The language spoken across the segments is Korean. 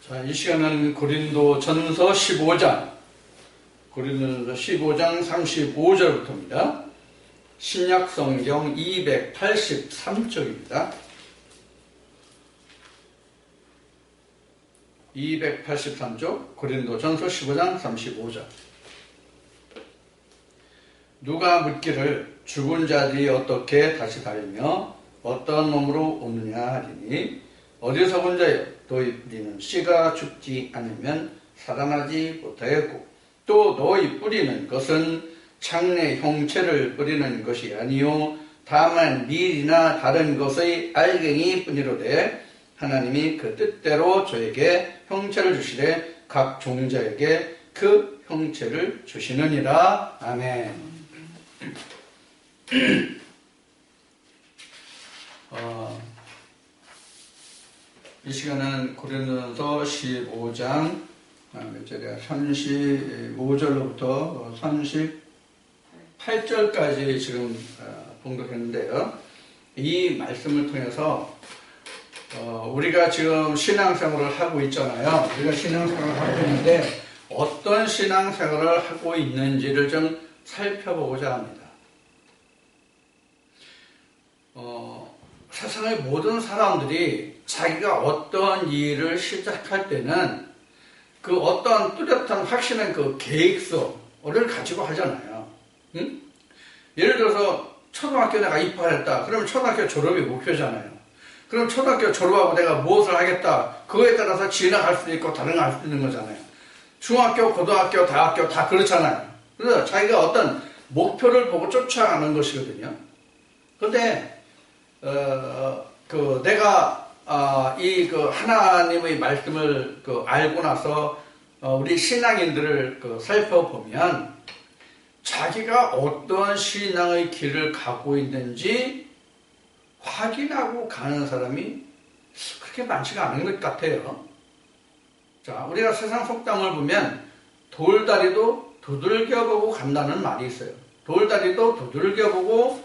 자, 이 시간은 고린도전서 15장 35절부터입니다. 신약성경 283쪽입니다. 283쪽 고린도전서 15장 35절. 누가 묻기를 죽은 자들이 어떻게 다시 살며 어떤 몸으로 오느냐 하리니 어디서 본 자여 너희 뿌리는 씨가 죽지 않으면 살아나지 못하였고 또 너희 뿌리는 것은 장래 형체를 뿌리는 것이 아니요 다만 밀이나 다른 것의 알갱이 뿐이로되 하나님이 그 뜻대로 저에게 형체를 주시되 각 종자에게 그 형체를 주시느니라. 아멘. 이 시간은 고린도전서 15장 몇 절이야? 35절로부터 38절까지 지금 봉독했는데요. 이 말씀을 통해서 우리가 지금 신앙생활을 하고 있잖아요. 우리가 신앙생활을 하고 있는데 어떤 신앙생활을 하고 있는지를 좀 살펴보고자 합니다. 세상의 모든 사람들이 자기가 어떤 일을 시작할 때는 그 어떤 뚜렷한 확신한 그 계획서를 가지고 하잖아요. 응? 예를 들어서 초등학교 내가 입학했다. 그러면 초등학교 졸업이 목표잖아요. 그럼 초등학교 졸업하고 내가 무엇을 하겠다. 그거에 따라서 진학할 수도 있고 다른 거 할 수도 있는 거잖아요. 중학교, 고등학교, 대학교 다 그렇잖아요. 그래서 자기가 어떤 목표를 보고 쫓아가는 것이거든요. 그런데 내가 하나님의 말씀을 알고 나서 우리 신앙인들을 살펴보면 자기가 어떤 신앙의 길을 가고 있는지 확인하고 가는 사람이 그렇게 많지가 않은 것 같아요. 자, 우리가 세상 속담을 보면 돌다리도 두들겨보고 간다는 말이 있어요. 돌다리도 두들겨보고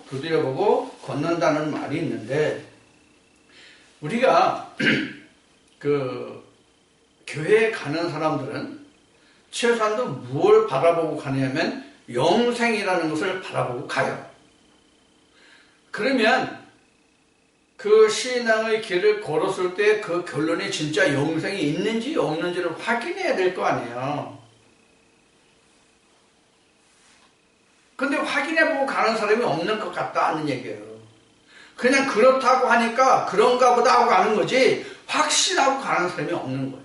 걷는다는 말이 있는데 우리가 교회에 가는 사람들은 최소한도 무엇을 바라보고 가냐면 영생이라는 것을 바라보고 가요. 그러면 그 신앙의 길을 걸었을 때 그 결론이 진짜 영생이 있는지 없는지를 확인해야 될 거 아니에요. 근데 확인해보고 가는 사람이 없는 것 같다는 얘기예요. 그냥 그렇다고 하니까 그런가 보다 하고 가는 거지 확신하고 가는 사람이 없는 거예요.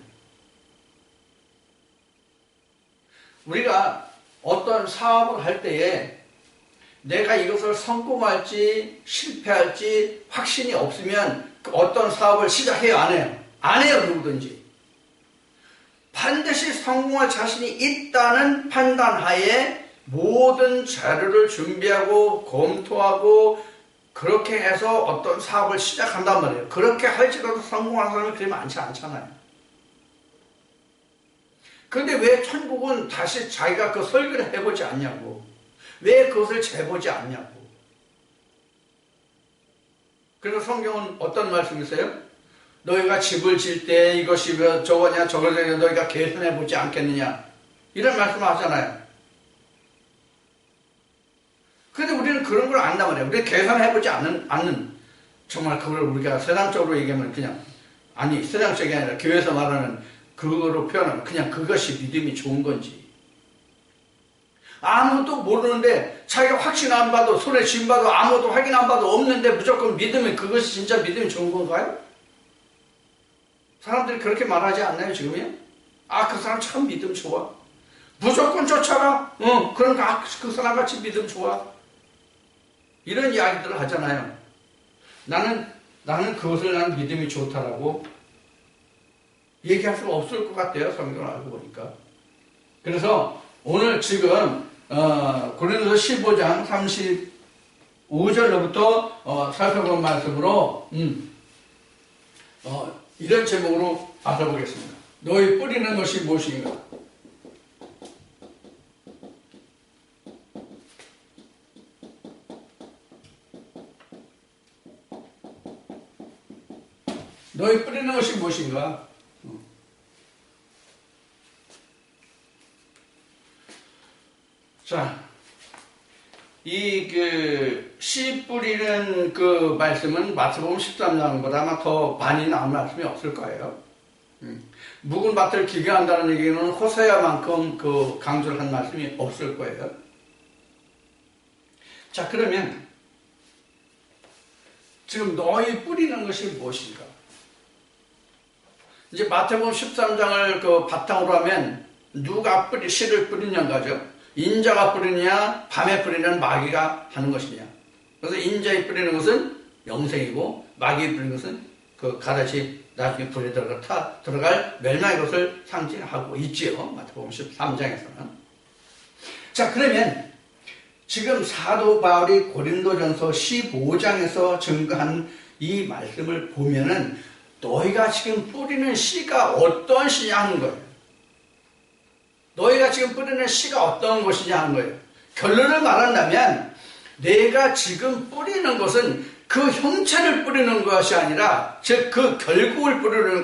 우리가 어떤 사업을 할 때에 내가 이것을 성공할지 실패할지 확신이 없으면 어떤 사업을 시작해요? 안 해요? 안 해요, 누구든지. 반드시 성공할 자신이 있다는 판단하에 모든 자료를 준비하고 검토하고 그렇게 해서 어떤 사업을 시작한단 말이에요. 그렇게 할지라도 성공하는 사람이 그리 많지 않잖아요. 그런데 왜 천국은 다시 자기가 그 설계를 해보지 않냐고. 왜 그것을 재보지 않냐고. 그래서 성경은 어떤 말씀이 있어요? 너희가 집을 질 때 이것이 저거냐 저거냐 너희가 계산해보지 않겠느냐. 이런 말씀을 하잖아요. 근데 우리는 그런 걸 안단 말이에요. 우리 계산해보지 않는 정말 그걸 우리가 세상적으로 얘기하면 그냥 세상적이 아니라 교회에서 말하는 그거로 표현하면 그냥 그것이 믿음이 좋은 건지 아무것도 모르는데 자기가 확신 안 봐도 손에 쥔 봐도 아무것도 확인 안 봐도 없는데 무조건 믿으면 그것이 진짜 믿음이 좋은 건가요? 사람들이 그렇게 말하지 않나요 지금요? 그 사람 참 믿음 좋아. 무조건 쫓아가. 그러니까 그 사람 같이 믿음 좋아. 이런 이야기들을 하잖아요. 나는 그것을 나는 믿음이 좋다라고 얘기할 수가 없을 것 같아요. 성경을 알고 보니까. 그래서 오늘 지금 고린도서 15장 35절로부터 살펴본 말씀으로 이런 제목으로 알아보겠습니다. 너희 뿌리는 것이 무엇인가? 너희 뿌리는 것이 무엇인가? 자, 씨 뿌리는 그 말씀은 마태복음 13장보다 아마 더 많이 나온 말씀이 없을 거예요. 묵은 밭을 기게 한다는 얘기는 호세아만큼 그 강조를 한 말씀이 없을 거예요. 자, 그러면 지금 너희 뿌리는 것이 무엇인가? 이제 마태복음 13장을 그 바탕으로 하면 누가 씨를 뿌리냐가죠. 인자가 뿌리느냐, 밤에 뿌리는 마귀가 하는 것이냐. 그래서 인자에 뿌리는 것은 영생이고 마귀에 뿌리는 것은 그 가다시 나중에 불에 들어갈 멸망의 것을 상징하고 있지요. 마태복음 13장에서는. 자, 그러면 지금 사도 바울이 고린도전서 15장에서 증거한 이 말씀을 보면은 너희가 지금 뿌리는 씨가 어떤 씨냐 하는 거예요. 너희가 지금 뿌리는 씨가 어떤 것이냐 하는 거예요. 결론을 말한다면 내가 지금 뿌리는 것은 그 형체를 뿌리는 것이 아니라, 즉 그 결국을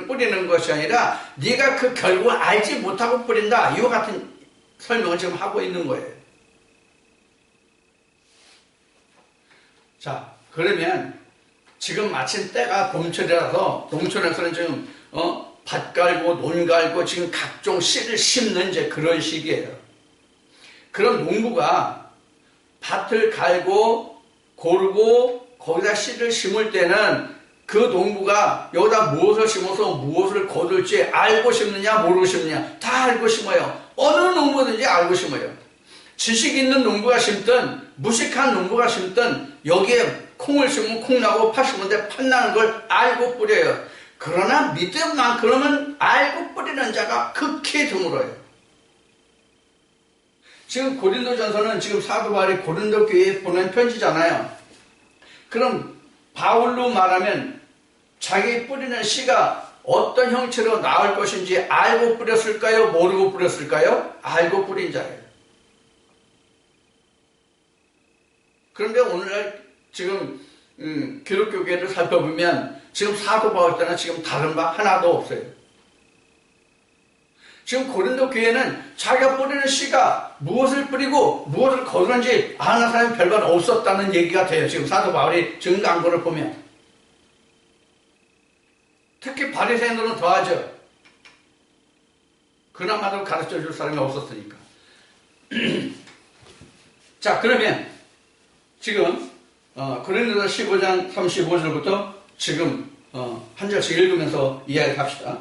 뿌리는 것이 아니라 네가 그 결국을 알지 못하고 뿌린다. 이와 같은 설명을 지금 하고 있는 거예요. 자, 그러면 지금 마침 때가 봄철이라서 농촌에서는 지금 밭 갈고 논 갈고 지금 각종 씨를 심는 이제 그런 시기예요. 그런 농부가 밭을 갈고 고르고 거기다 씨를 심을 때는 그 농부가 여기다 무엇을 심어서 무엇을 거둘지 알고 심느냐 모르고 심느냐 다 알고 심어요. 어느 농부든지 알고 심어요. 지식 있는 농부가 심든 무식한 농부가 심든 여기에 콩을 심으면 콩 나고 팥 심으면 팥 나는 걸 알고 뿌려요. 그러나 믿음만큼은 알고 뿌리는 자가 극히 드물어요. 지금 고린도전서는 지금 사도 바울이 고린도 교회에 보낸 편지잖아요. 그럼 바울로 말하면 자기 뿌리는 씨가 어떤 형체로 나올 것인지 알고 뿌렸을까요? 모르고 뿌렸을까요? 알고 뿌린 자예요. 그런데 오늘날 지금 기독교 교회를 살펴보면 지금 사도 바울 때는 지금 다른 바 하나도 없어요. 지금 고린도 교회는 자기가 뿌리는 씨가 무엇을 뿌리고 무엇을 거두는지 아는 사람이 별반 없었다는 얘기가 돼요. 지금 사도 바울이 증거한 거를 보면. 특히 바리새인들은 더하죠. 그나마도 가르쳐 줄 사람이 없었으니까. 자, 그러면 지금 고린도서 15장 35절부터 지금 한 절씩 읽으면서 이야기합시다.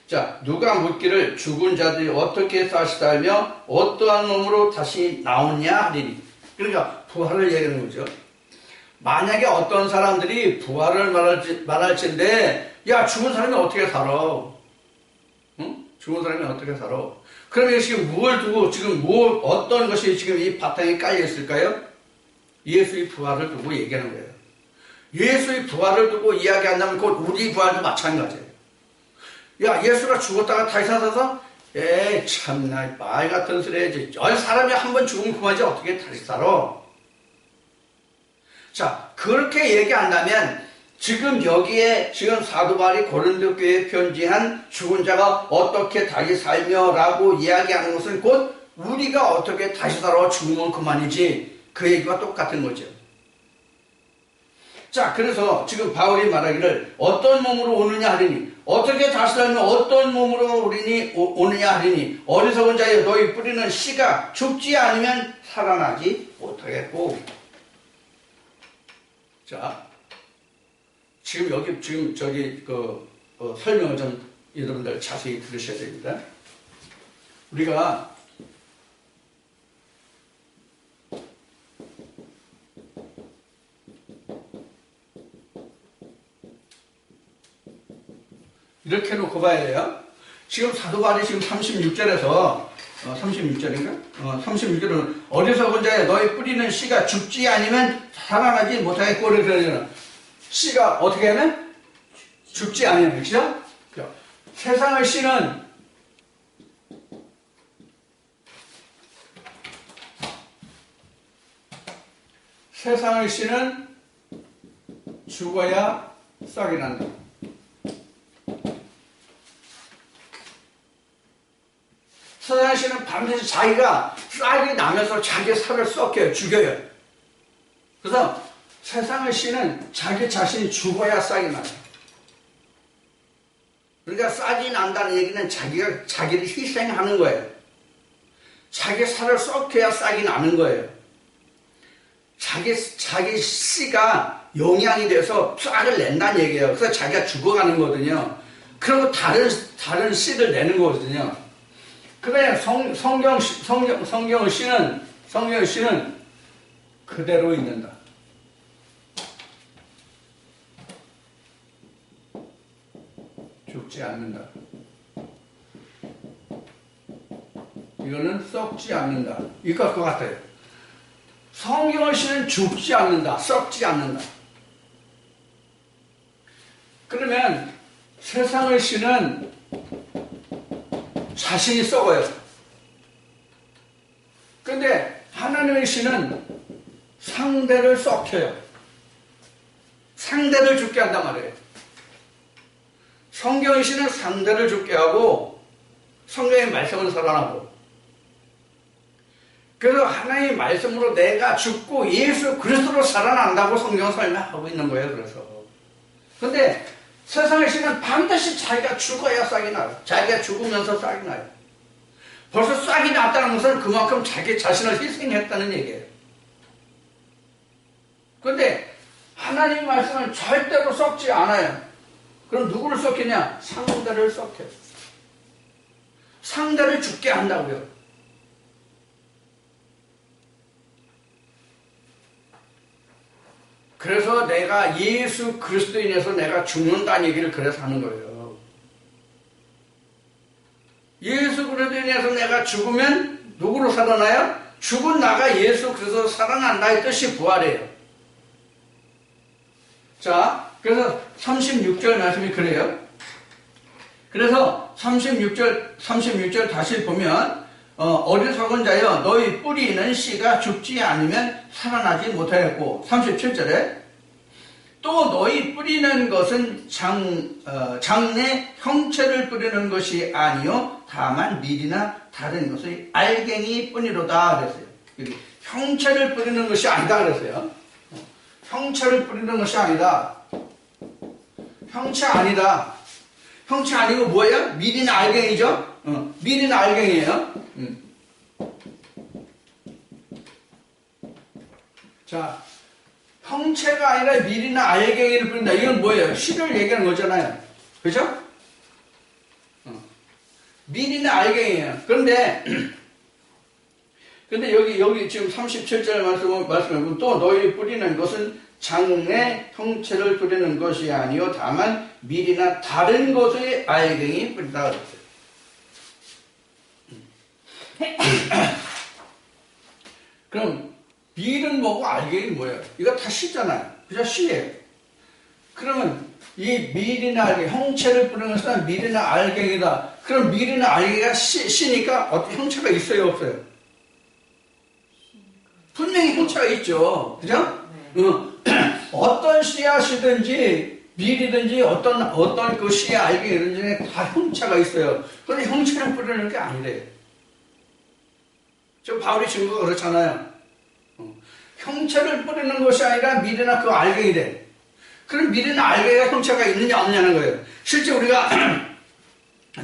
자, 누가 묻기를 죽은 자들이 어떻게 사시다 하며 어떠한 놈으로 다시 나오냐 하리니. 그러니까 부활을 얘기하는 거죠. 만약에 어떤 사람들이 부활을 말할진데 야, 죽은 사람이 어떻게 살아? 응? 죽은 사람이 어떻게 살아? 그러면 지금 무엇을 두고 지금 어떤 것이 지금 이 바탕에 깔려 있을까요? 예수의 부활을 두고 얘기하는 거예요. 예수의 부활을 두고 이야기한다면 곧 우리 부활도 마찬가지예요. 야, 예수가 죽었다가 다시 살아서 에이 참나 말 같은 소리 해야지. 사람이 한 번 죽으면 그만이지 어떻게 다시 살아? 자, 그렇게 얘기한다면 지금 여기에 지금 사도 바울이 고린도 교회에 편지한 죽은 자가 어떻게 다시 살며 라고 이야기하는 것은 곧 우리가 어떻게 다시 살아 죽으면 그만이지, 그 얘기와 똑같은 거죠. 자, 그래서 지금 바울이 말하기를 어떤 몸으로 오느냐 하리니, 어떻게 다시 살면 어떤 몸으로 오느냐 하리니, 어리석은 자여 너희 뿌리는 씨가 죽지 않으면 살아나지 못하겠고. 자, 지금 저기 설명을 좀 여러분들 자세히 들으셔야 됩니다. 우리가 이렇게 놓고 봐야 돼요. 지금 사도 바울이 지금 36절에서 36절인가? 36절은 어리석은 자여 너희 뿌리는 씨가 죽지 않으면 살아나지 못하겠고, 그러잖아. 씨가 어떻게 하면? 죽지 않으면, 그렇죠? 세상의 씨는 죽어야 싹이 난다. 세상의 씨는 반드시 자기가 싹이 나면서 자기 살을 썩혀요. 죽여요. 그래서 세상의 씨는 자기 자신이 죽어야 싹이 나요. 그러니까 싹이 난다는 얘기는 자기가 자기를 희생하는 거예요. 자기 살을 썩혀야 싹이 나는 거예요. 자기 씨가 영양이 돼서 싹을 낸다는 얘기예요. 그래서 자기가 죽어가는 거거든요. 그리고 다른 씨를 내는 거거든요. 그래 성경의 씨는 그대로 있는다. 죽지 않는다. 이거는 썩지 않는다. 이거 것 같아요. 성경의 씨는 죽지 않는다. 썩지 않는다. 그러면 세상의 씨는 자신이 썩어요. 그런데 하나님의 씨는 상대를 썩혀요. 상대를 죽게 한단 말이에요. 성경의 씨는 상대를 죽게 하고 성경의 말씀은 살아나고, 그래서 하나님의 말씀으로 내가 죽고 예수 그리스도로 살아난다고 성경은 설명하고 있는 거예요. 그런데 세상의 씨는 반드시 자기가 죽어야 싹이 나요. 자기가 죽으면서 싹이 나요. 벌써 싹이 났다는 것은 그만큼 자기 자신을 희생했다는 얘기예요. 그런데 하나님의 말씀은 절대로 썩지 않아요. 그럼 누구를 썩히냐? 상대를 썩혀요. 상대를 죽게 한다고요. 그래서 내가 예수 그리스도에 인해서 내가 죽는다는 얘기를 그래서 하는 거예요. 예수 그리스도에 인해서 내가 죽으면 누구로 살아나요? 죽은 나가 예수 그리스도로 살아난다의 뜻이 부활이에요. 자, 그래서 36절 말씀이 그래요. 그래서 36절 다시 보면 어리석은 자여 너희 뿌리는 씨가 죽지 않으면 살아나지 못하였고, 37절에 또 너희 뿌리는 것은 장내 형체를 뿌리는 것이 아니요 다만 밀이나 다른 것의 알갱이 뿐이로다 그랬어요. 여기 형체를 뿌리는 것이 아니다 그랬어요. 형체를 뿌리는 것이 아니다. 형체 아니다. 형체 아니고 뭐예요? 밀이나 알갱이죠? 밀이나 알갱이에요. 자, 형체가 아니라 밀이나 알갱이를 뿌린다. 이건 뭐예요? 씨를 얘기하는 거잖아요. 그죠? 밀이나 알갱이에요. 그런데 여기 지금 37절 말씀하면 또 너희 뿌리는 것은 장내 형체를 뿌리는 것이 아니요 다만 밀이나 다른 것의 알갱이 뿌린다 그랬어요. 그럼 밀은 뭐고 알갱이 뭐예요? 이거 다 씨잖아요. 그죠? 씨예요. 그러면 이 밀이나 알갱이, 형체를 뿌리는 것은 밀이나 알갱이다. 그럼 밀이나 알갱이가 씨니까 어떤 형체가 있어요, 없어요? 분명히 형체가 있죠. 그죠? 어떤 씨앗이든지 밀이든지 어떤 그 씨의 알갱이든지 다 형체가 있어요. 그런데 형체를 뿌리는 게 아니래요. 지금 바울이 증거가 그렇잖아요. 형체를 뿌리는 것이 아니라 밀이나 그 알갱이래. 그럼 밀이나 알갱이가 형체가 있느냐 없느냐는 거예요. 실제 우리가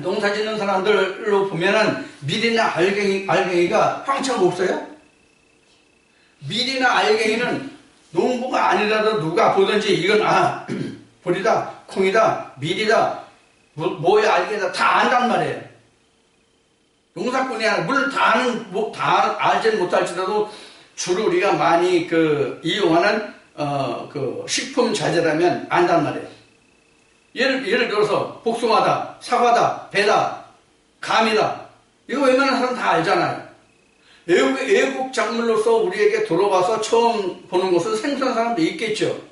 농사 짓는 사람들로 보면은 밀이나 알갱이가 형체가 없어요? 밀이나 알갱이는 농부가 아니라도 누가 보든지 이건 보리다, 콩이다, 밀이다, 뭐야 알갱이다 다 안단 말이에요. 농사꾼이 아니라 물론 다 알지는 못할지라도 주로 우리가 많이 이용하는 그 식품 자재라면 안단 말이에요. 예를 들어서 복숭아다, 사과다, 배다, 감이다. 이거 웬만한 사람 다 알잖아요. 애국 작물로서 우리에게 들어와서 처음 보는 것은 생소한 사람도 있겠죠.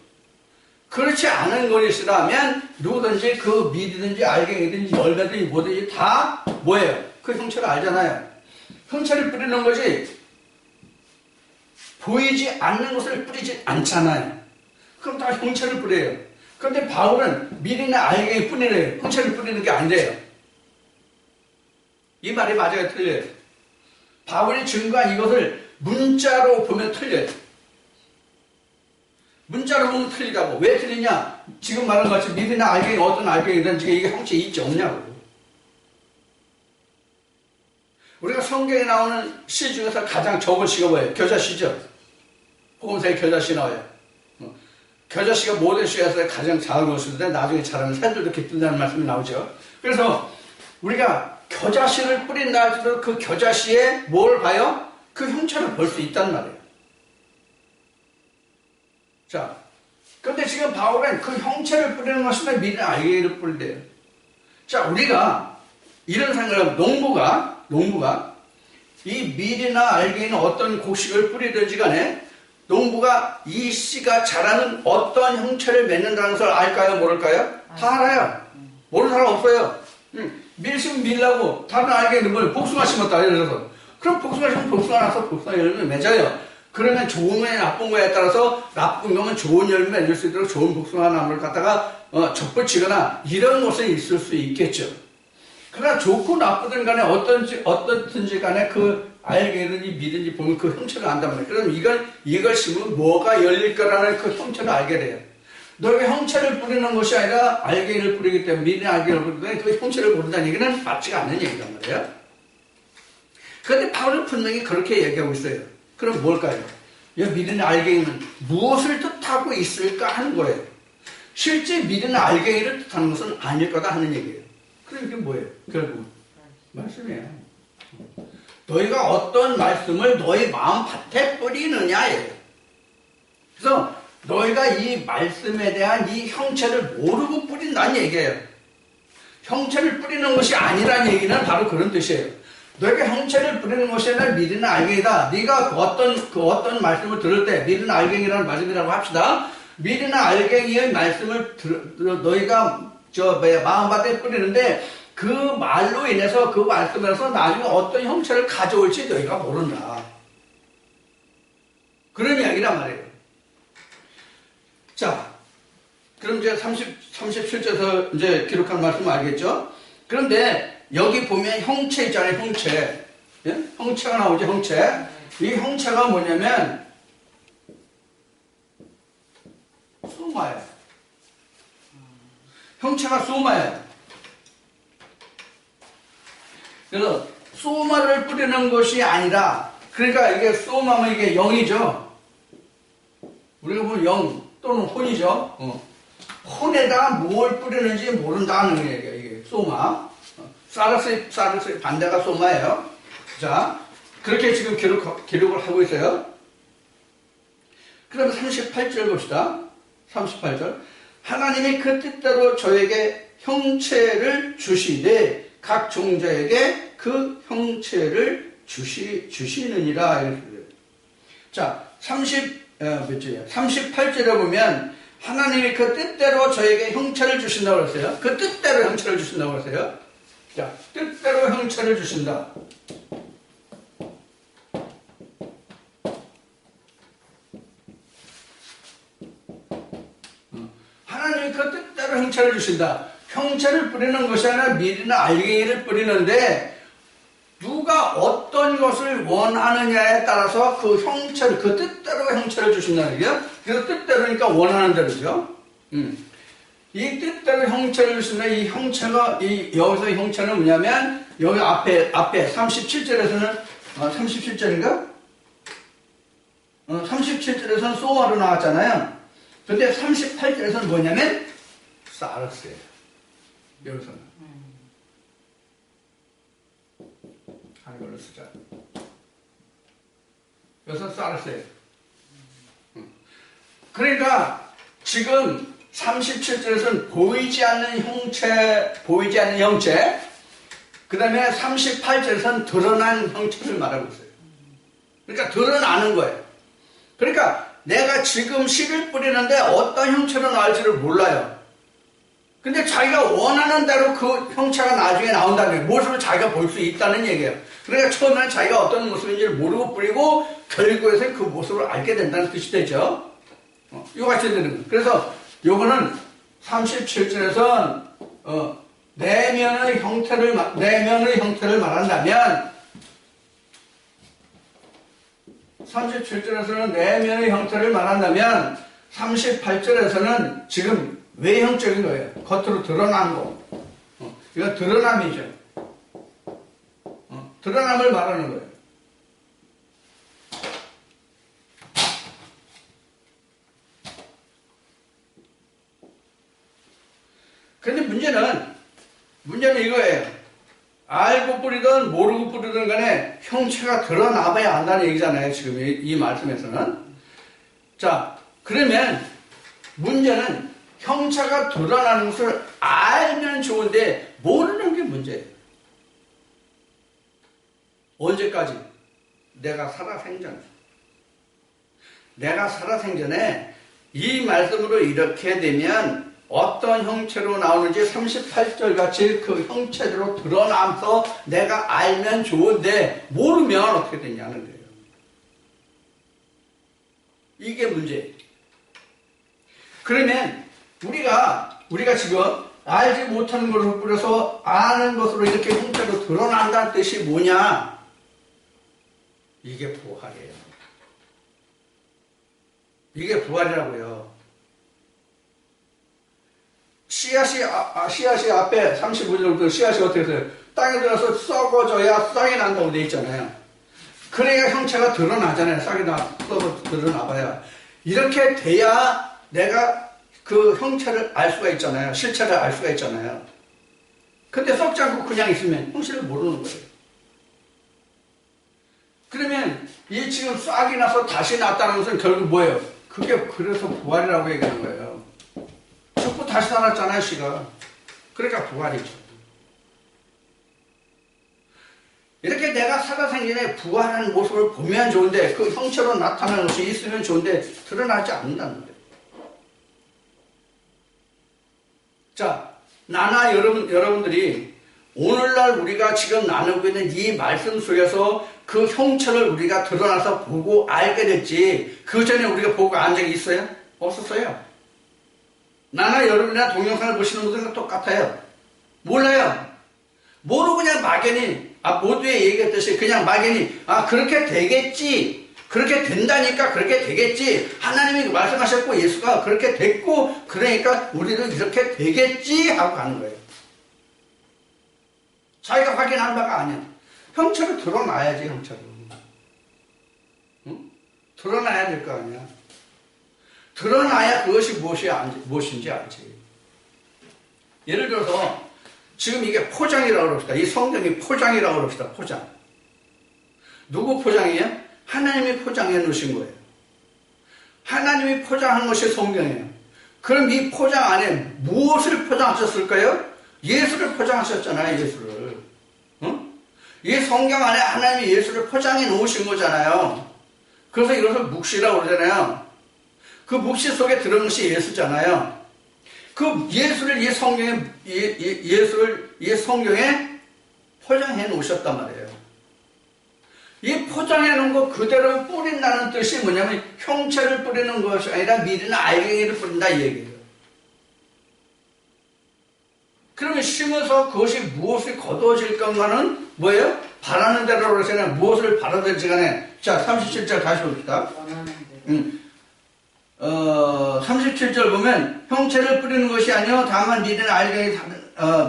그렇지 않은 것이라면 누구든지 그 밀이든지 알갱이든지 열매든지 뭐든지 다 뭐예요? 그 형체를 알잖아요. 형체를 뿌리는 거지 보이지 않는 것을 뿌리지 않잖아요. 그럼 다 형체를 뿌려요. 그런데 바울은 밀이나 알갱이 뿐이래요. 형체를 뿌리는 게 아니래요. 이 말이 맞아요, 틀려요? 바울이 증거한 이것을 문자로 보면 틀려요. 문자로 보면 틀리다고. 왜 틀리냐? 지금 말한 것 같이 믿으나 알갱이, 어떤 알갱이든 지금 이게 형체 있지 없냐고. 우리가 성경에 나오는 시 중에서 가장 적은 시가 뭐예요? 겨자시죠? 복음서에 겨자시 나와요. 겨자씨가 모든 씨에서 가장 작은 것인데 나중에 자라면 새들도 깃든다는 말씀이 나오죠. 그래서 우리가 겨자씨를 뿌린다 할지라도 그 겨자씨에 뭘 봐요? 그 형체를 볼 수 있단 말이에요. 자, 그런데 지금 바울은 그 형체를 뿌리는 것이나 미는 알갱이를 뿌린대요. 자, 우리가 이런 생각을 농부가 이 밀이나 알갱이는 어떤 곡식을 뿌리든지 간에 농부가 이 씨가 자라는 어떤 형체를 맺는다는 것을 알까요? 모를까요? 다 알아요. 모르는 사람 없어요. 밀 심으면 밀라고 다른 알갱이는 뭘 복숭아 심었다 예를 들어서 그럼 복숭아 심으면 복숭아 나서 복숭아 열매 맺어요. 그러면 좋은 거에 나쁜 거에 따라서 나쁜 거면 좋은 열매 맺을 수 있도록 좋은 복숭아 나무를 갖다가 접붙이거나 이런 것은 있을 수 있겠죠. 그러나 좋고 나쁘든 간에 어떻든지 간에 그 알갱이든지 미든지 보면 그 형체를 안단 말이에요. 그럼 이걸 심으면 뭐가 열릴 거라는 그 형체를 알게 돼요. 너희가 형체를 뿌리는 것이 아니라 알갱이를 뿌리기 때문에 미는 알갱이를 뿌리기 때문에 그 형체를 모른다는 얘기는 맞지가 않는 얘기단 말이에요. 그런데 바울은 분명히 그렇게 얘기하고 있어요. 그럼 뭘까요? 이 미는 알갱이는 무엇을 뜻하고 있을까 하는 거예요. 실제 미는 알갱이를 뜻하는 것은 아닐 거다 하는 얘기예요. 그럼 이게 뭐예요? 결국 말씀이에요. 너희가 어떤 말씀을 너희 마음 밭에 뿌리느냐예요. 그래서 너희가 이 말씀에 대한 이 형체를 모르고 뿌린다는 얘기예요. 형체를 뿌리는 것이 아니라는 얘기는 바로 그런 뜻이에요. 너희가 형체를 뿌리는 것이 아니라 미리는 알갱이다. 네가 어떤 말씀을 들을 때 미리는 알갱이라는 말씀이라고 합시다. 미리는 알갱이의 말씀을 너희가 마음밭에 뿌리는데 그 말로 인해서 그 말씀에서 나중에 어떤 형체를 가져올지 너희가 모른다. 그런 이야기란 말이에요. 자, 그럼 이제 37절에서 이제 기록한 말씀 알겠죠? 그런데 여기 보면 형체 있잖아요, 형체. 예? 형체가 나오죠, 형체. 이 형체가 뭐냐면 소마예요. 형체가 소마예요. 그래서 소마를 뿌리는 것이 아니라, 그러니까 이게 소마면 이게 영이죠. 우리가 보면 영 또는 혼이죠. 혼에다가 뭘 뿌리는지 모른다는 얘기예요. 이게 소마. 사르스의 반대가 소마예요. 자, 그렇게 지금 기록을 하고 있어요. 그럼 38절 봅시다. 38절. 하나님이 그 뜻대로 저에게 형체를 주시되 각 종자에게 그 형체를 주시느니라. 자, 38절에 보면 하나님이 그 뜻대로 저에게 형체를 주신다고 그랬어요. 그 뜻대로 형체를 주신다고 그랬어요. 자, 뜻대로 형체를 주신다. 하나님이 그 뜻대로 형체를 주신다. 형체를 뿌리는 것이 아니라 밀이나 알갱이를 뿌리는데 누가 어떤 것을 원하느냐에 따라서 그 형체를, 그 뜻대로 형체를 주신다는 얘기예요. 그래서 뜻대로니까 원하는 대로죠. 이 뜻대로 형체를 주신다. 이 형체가, 여기서 형체는 뭐냐면, 여기 앞에 37절에서는, 37절인가? 37절에서는 소마로 나왔잖아요. 근데 38절에서는 뭐냐면, 사르스예요. 여기서는. 한글로 쓰자. 여기서 사르스예요. 그러니까, 지금, 37절에서는 보이지 않는 형체, 그 다음에 38절에서는 드러난 형체를 말하고 있어요. 그러니까 드러나는 거예요. 그러니까 내가 지금 씨를 뿌리는데 어떤 형체로 나올지를 몰라요. 근데 자기가 원하는 대로 그 형체가 나중에 나온다는 거예요. 모습을 자기가 볼 수 있다는 얘기예요. 그러니까 처음에는 자기가 어떤 모습인지를 모르고 뿌리고 결국에서 그 모습을 알게 된다는 뜻이 되죠. 이거 같이 되는 거예요. 그래서 요거는 37절에서 내면의 형태를 말한다면 37절에서는 내면의 형태를 말한다면 38절에서는 지금 외형적인 거예요. 겉으로 드러난 거. 이건 드러남이죠. 드러남을 말하는 거예요. 그런데 문제는 이거예요. 알고 뿌리든 모르고 뿌리든 간에 형체가 드러나봐야 한다는 얘기잖아요. 지금 이 말씀에서는. 자, 그러면 문제는 형체가 드러나는 것을 알면 좋은데 모르는 게 문제예요. 언제까지? 내가 살아생전에 이 말씀으로 이렇게 되면 어떤 형체로 나오는지 38절 같이 그 형체대로 드러나면서 내가 알면 좋은데 모르면 어떻게 되냐는 거예요. 이게 문제예요. 그러면 우리가 지금 알지 못하는 것을 뿌려서 아는 것으로 이렇게 형태로 드러난다는 뜻이 뭐냐? 이게 부활이에요. 이게 부활이라고요. 씨앗이 앞에 35절부터 씨앗이 어떻게 돼요? 땅에 들어서 썩어져야 싹이 난다고 돼 있잖아요. 그래야 형체가 드러나잖아요. 싹이 썩어 드러나봐야. 이렇게 돼야 내가 그 형체를 알 수가 있잖아요. 실체를 알 수가 있잖아요. 근데 썩지 않고 그냥 있으면 형체를 모르는 거예요. 그러면 이 지금 싹이 나서 다시 났다는 것은 결국 뭐예요? 그게 그래서 부활이라고 얘기하는 거예요. 죽고 다시 살았잖아요, 씨가. 그러니까 부활이죠. 이렇게 내가 살아생전에 부활하는 모습을 보면 좋은데 그 형체로 나타나는 것이 있으면 좋은데 드러나지 않는다는 거예요. 자, 나나 여러분들이 오늘날 우리가 지금 나누고 있는 이 말씀 속에서 그 형체를 우리가 드러나서 보고 알게 됐지 그 전에 우리가 보고 안 적이 있어요? 없었어요. 나나 여러분이나 동영상을 보시는 분들과 똑같아요. 몰라요. 모르고 그냥 막연히 모두에 얘기했듯이 그냥 막연히 그렇게 되겠지. 그렇게 된다니까 그렇게 되겠지. 하나님이 말씀하셨고 예수가 그렇게 됐고 그러니까 우리도 이렇게 되겠지 하고 가는 거예요. 자기가 확인한 바가 아니야. 형체를 드러나야지 형체를. 응? 드러나야 될 거 아니야. 드러나야 그것이 무엇인지 알지. 예를 들어서 지금 이게 포장이라고 그럽시다. 이 성경이 포장이라고 그럽시다. 포장. 누구 포장이에요? 하나님이 포장해 놓으신 거예요. 하나님이 포장한 것이 성경이에요. 그럼 이 포장 안에 무엇을 포장하셨을까요? 예수를 포장하셨잖아요. 예수를. 응? 이 성경 안에 하나님이 예수를 포장해 놓으신 거잖아요. 그래서 이것을 묵시라고 그러잖아요. 그 묵시 속에 들어간 것이 예수잖아요. 그 예수를 이 성경에 포장해 놓으셨단 말이에요. 이 포장해 놓은 거 그대로 뿌린다는 뜻이 뭐냐면 형체를 뿌리는 것이 아니라 미리나 알갱이를 뿌린다 이 얘기예요. 그러면 심어서 그것이 무엇이 거두어질 건가는 뭐예요? 바라는 대로 그러잖아요. 무엇을 바라든지 간에. 자, 37절 다시 봅시다. 37절 보면 형체를 뿌리는 것이 아니요 다만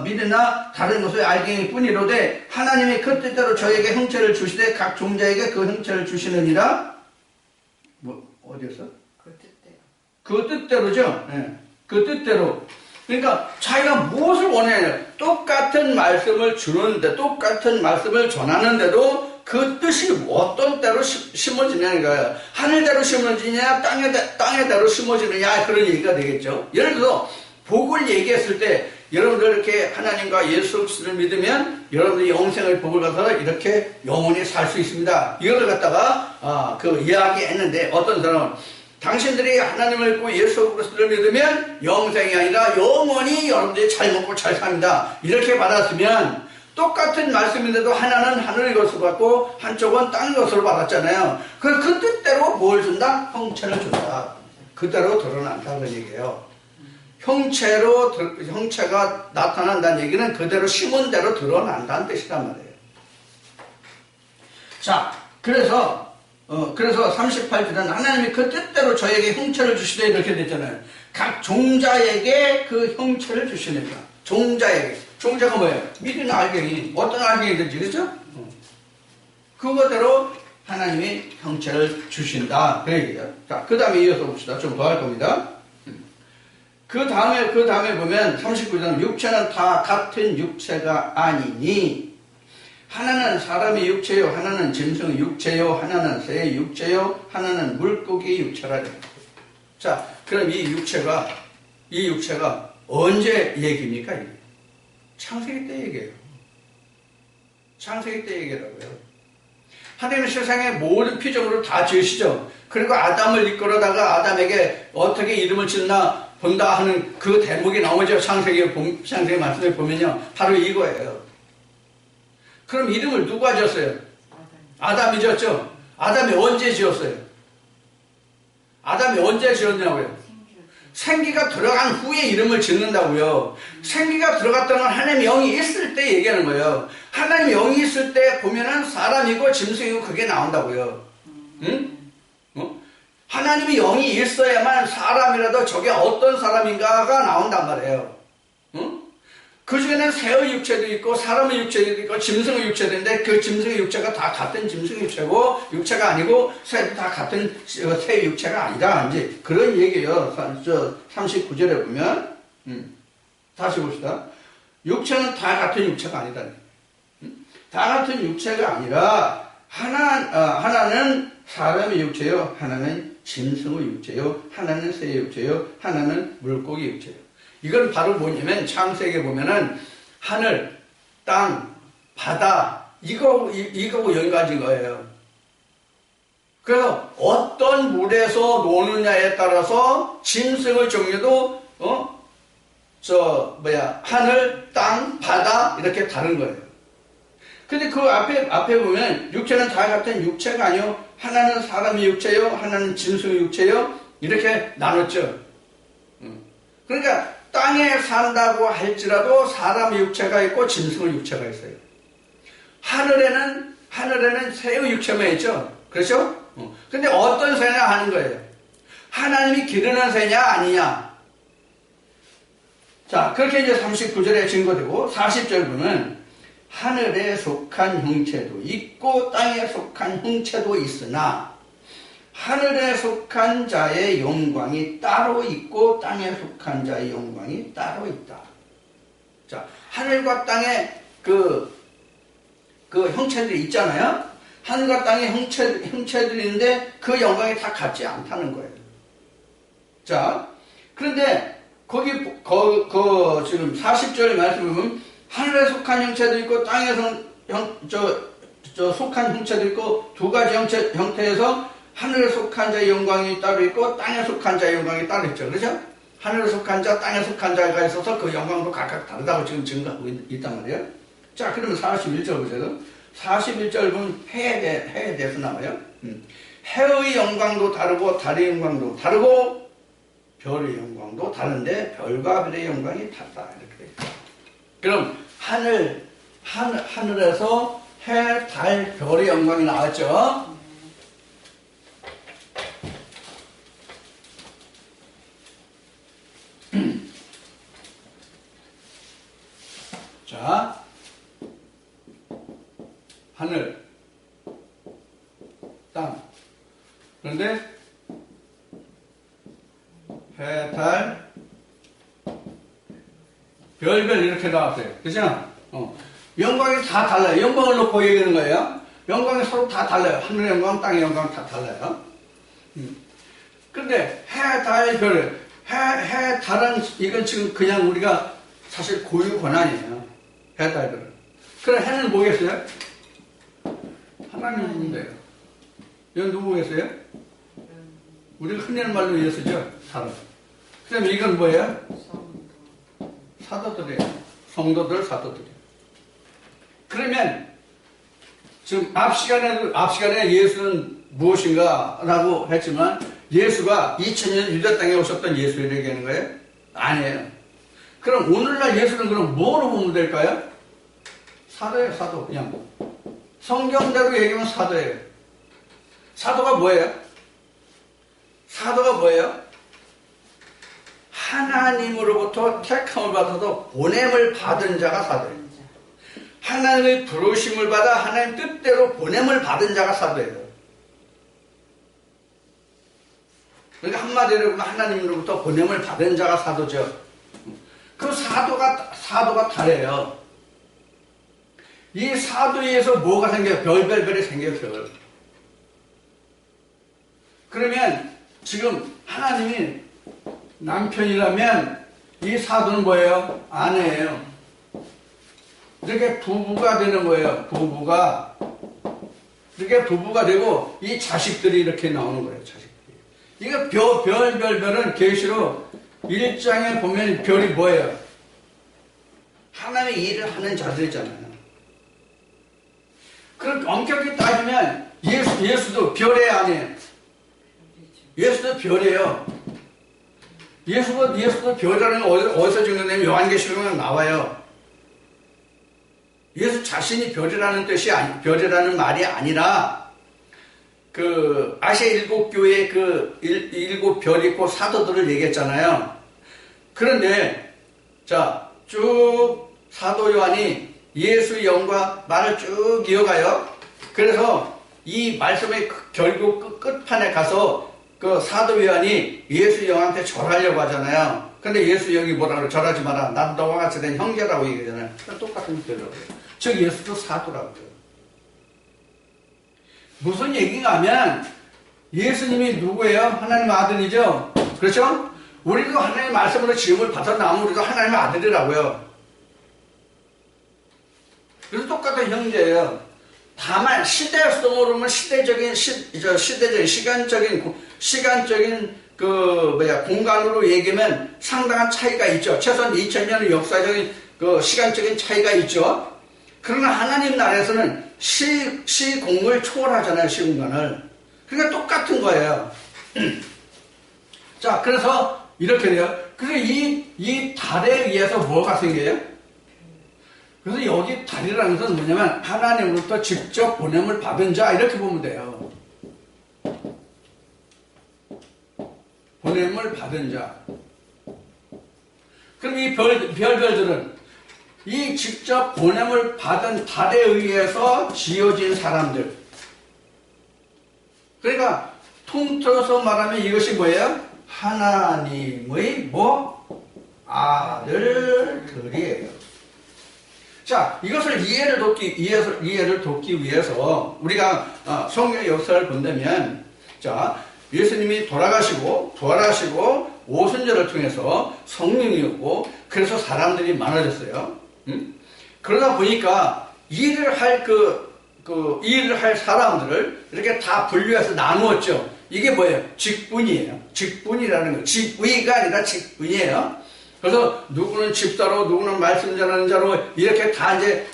미리나 다른 것의 알갱이 뿐이로되 하나님이 그 뜻대로 저에게 형체를 주시되 각 종자에게 그 형체를 주시느니라. 어디였어? 그 뜻대로죠. 네. 그 뜻대로. 그러니까 자기가 무엇을 원해요? 똑같은 말씀을 주는데 똑같은 말씀을 전하는데도 그 뜻이 어떤 때로 심어지냐는 거예요. 하늘대로 심어지냐 땅에대로 심어지느냐 그런 얘기가 되겠죠. 예를 들어서 복을 얘기했을 때 여러분들 이렇게 하나님과 예수 그리스도를 믿으면 여러분들이 영생의 복을 받아서 이렇게 영원히 살 수 있습니다. 이거를 갖다가 그 이야기했는데 어떤 사람은 당신들이 하나님을 믿고 예수 그리스도를 믿으면 영생이 아니라 영원히 여러분들이 잘 먹고 잘 삽니다. 이렇게 받았으면 똑같은 말씀인데도 하나는 하늘의 것으로 받고 한쪽은 땅의 것으로 받았잖아요. 그 뜻대로 뭘 준다? 형체를 준다. 그대로 드러난다는 얘기예요. 형체가 나타난다는 얘기는 그대로 심은 대로 드러난다는 뜻이란 말이에요. 자, 그래서 38절은 하나님이 그 뜻대로 저에게 형체를 주시되 이렇게 됐잖아요. 각 종자에게 그 형체를 주시니까. 종자에게. 종자가 뭐예요? 믿는 알갱이. 어떤 알갱이든지, 그죠? 그거대로 하나님이 형체를 주신다. 그 얘기예요. 자, 그 다음에 이어서 봅시다. 좀 더 할 겁니다. 그 다음에 보면 39절 육체는 다 같은 육체가 아니니 하나는 사람의 육체요, 하나는 짐승의 육체요, 하나는 새의 육체요, 하나는 물고기의 육체라. 자, 그럼 이 육체가 언제 얘기입니까? 창세기 때 얘기예요. 창세기 때 얘기라고요. 하나님은 세상의 모든 피조물을 다 지으시죠. 그리고 아담을 이끌어다가 아담에게 어떻게 이름을 짓나 본다 하는 그 대목이 나오죠. 창세기 말씀에 보면요. 바로 이거예요. 그럼 이름을 누가 지었어요? 아담이 지었죠. 아담이 언제 지었어요? 아담이 언제 지었냐고요? 생기가 들어간 후에 이름을 짓는다고요. 생기가 들어갔다는 건 하나님의 영이 있을 때 얘기하는 거예요. 하나님의 영이 있을 때 보면은 사람이고 짐승이고 그게 나온다고요. 응? 하나님의 영이 있어야만 사람이라도 저게 어떤 사람인가가 나온단 말이에요. 응? 그 중에는 새의 육체도 있고 사람의 육체도 있고 짐승의 육체도 있는데 그 짐승의 육체가 다 같은 짐승의 육체고 육체가 아니고 새도 다 같은 새의 육체가 아니다. 이제 그런 얘기예요. 39절에 보면 다시 봅시다. 육체는 다 같은 육체가 아니다. 다 같은 육체가 아니라 하나는 사람의 육체요, 하나는 짐승의 육체요, 하나는 새의 육체요, 하나는 물고기 육체요. 이건 바로 뭐냐면 창세기에 보면은 하늘, 땅, 바다 이거하고 연관진 거예요. 그래서 어떤 물에서 노느냐에 따라서 짐승의 종류도 하늘, 땅, 바다 이렇게 다른 거예요. 근데 그 앞에 보면 육체는 다 같은 육체가 아니요. 하나는 사람의 육체요, 하나는 짐승의 육체요. 이렇게 나눴죠. 그러니까 땅에 산다고 할지라도 사람의 육체가 있고 짐승의 육체가 있어요. 하늘에는 새의 육체만 있죠. 그렇죠? 근데 어떤 새냐 하는 거예요. 하나님이 기르는 새냐 아니냐. 자, 그렇게 이제 39절에 증거되고 40절 보면 하늘에 속한 형체도 있고 땅에 속한 형체도 있으나 하늘에 속한 자의 영광이 따로 있고 땅에 속한 자의 영광이 따로 있다. 자, 하늘과 땅에 그 형체들이 있잖아요. 하늘과 땅의 형체들이 있는데 그 영광이 다 같지 않다는 거예요. 자, 그런데 지금 40절 말씀을 보면 하늘에 속한 형체도 있고 땅에서 속한 형체도 있고 두 가지 형태에서 하늘에 속한 자의 영광이 따로 있고 땅에 속한 자의 영광이 따로 있죠. 그렇죠? 하늘에 속한 자, 땅에 속한 자가 있어서 그 영광도 각각 다르다고 지금 증거하고 있단 말이에요. 자, 그러면 41절 보세요. 41절 보면 해에 대해서 나와요. 해의 영광도 다르고 달의 영광도 다르고 별의 영광도 다른데 별과 별의 영광이 다르다. 이렇게 돼 있다. 그럼 하늘에서 해, 달, 별의 영광이 나왔죠. 자, 하늘, 땅. 그런데 해, 달, 별별 이렇게 나왔어요. 그죠? 영광이 다 달라요. 영광을 놓고 얘기하는 거예요. 영광이 서로 다 달라요. 하늘의 영광, 땅의 영광 다 달라요. 그런데 해, 달, 별. 해, 달은 이건 지금 그냥 우리가 사실 고유 권한이에요. 해, 달, 별은. 그럼 해는 뭐겠어요? 하나님인데요. 이건 누구겠어요? 우리가 흔히 하는 말로 이어 쓰죠. 달은. 그럼 이건 뭐예요? 사도들이에요. 성도들, 사도들이에요. 그러면 지금 앞 시간에 예수는 무엇인가 라고 했지만 예수가 2000년 유대 땅에 오셨던 예수를 얘기하는 거예요? 아니에요. 그럼 오늘날 예수는 그럼 뭐로 보면 될까요? 사도예요, 사도. 그냥 성경대로 얘기하면 사도예요. 사도가 뭐예요? 사도가 뭐예요? 하나님으로부터 택함을 받아서 보냄을 받은 자가 사도예요. 하나님의 부르심을 받아 하나님 뜻대로 보냄을 받은 자가 사도예요. 그러니까 한마디로 보면 하나님으로부터 보냄을 받은 자가 사도죠. 그 사도가 다래요. 이 사도에 의해서 뭐가 생겨요? 별별별이 생겨요, 별. 그러면 지금 하나님이 남편이라면 이 사도는 뭐예요? 아내예요. 이렇게 부부가 되는 거예요. 이렇게 부부가 되고 이 자식들이 이렇게 나오는 거예요. 자식들이. 이거 별은 계시록 1장에 보면 별이 뭐예요? 하나님의 일을 하는 자들이잖아요. 그럼 엄격히 따지면 예수도 별의 아니에요. 예수도 별이에요. 예수도 별이라는 거 어디서 증거되면 요한계시록에 나와요. 예수 자신이 별이라는 별이라는 말이 아니라, 그, 아시아 일곱 교회의 그 일곱 별이 있고 사도들을 얘기했잖아요. 그런데, 자, 쭉 사도 요한이 예수 영과 말을 쭉 이어가요. 그래서 이 말씀의 결국 끝판에 가서 그 사도 요한이 예수 영한테 절하려고 하잖아요. 근데 예수 영이 뭐라 그래? 절하지 마라. 나도 너와 같이 된 형제라고 얘기하잖아요. 똑같은 별이라고요. 즉 예수도 사도라고요. 무슨 얘기가 하면 예수님이 누구예요? 하나님의 아들이죠? 그렇죠? 우리도 하나님의 말씀으로 지음을 받았나면 우리도 하나님의 아들이라고요. 그래서 똑같은 형제예요. 다만 시대에서도 모르면 시간적인 공간으로 얘기하면 상당한 차이가 있죠. 최소한 2000년의 역사적인 그 시간적인 차이가 있죠. 그러나 하나님 나라에서는 시공을 초월하잖아요, 시공간을. 그러니까 똑같은 거예요. 자, 그래서 이렇게 돼요. 그래서 이 달에 의해서 뭐가 생겨요? 그래서 여기 달이라는 것은 뭐냐면 하나님으로부터 직접 보냄을 받은 자, 이렇게 보면 돼요. 보냄을 받은 자. 그럼 이 별들은 이 직접 보냄을 받은 달에 의해서 지어진 사람들. 그러니까 통틀어서 말하면 이것이 뭐예요? 하나님의 아들들이에요. 자, 이것을 이해를 돕기 위해서 우리가 성경의 역사를 본다면, 자, 예수님이 돌아가시고 부활하시고 오순절을 통해서 성령이었고, 그래서 사람들이 많아졌어요. 그러다 보니까 일을 할 사람들을 이렇게 다 분류해서 나누었죠. 이게 뭐예요? 직분이에요. 직분이라는 거. 직위가 아니라 직분이에요. 그래서 누구는 집사로, 누구는 말씀 전하는 자로 이렇게 다 이제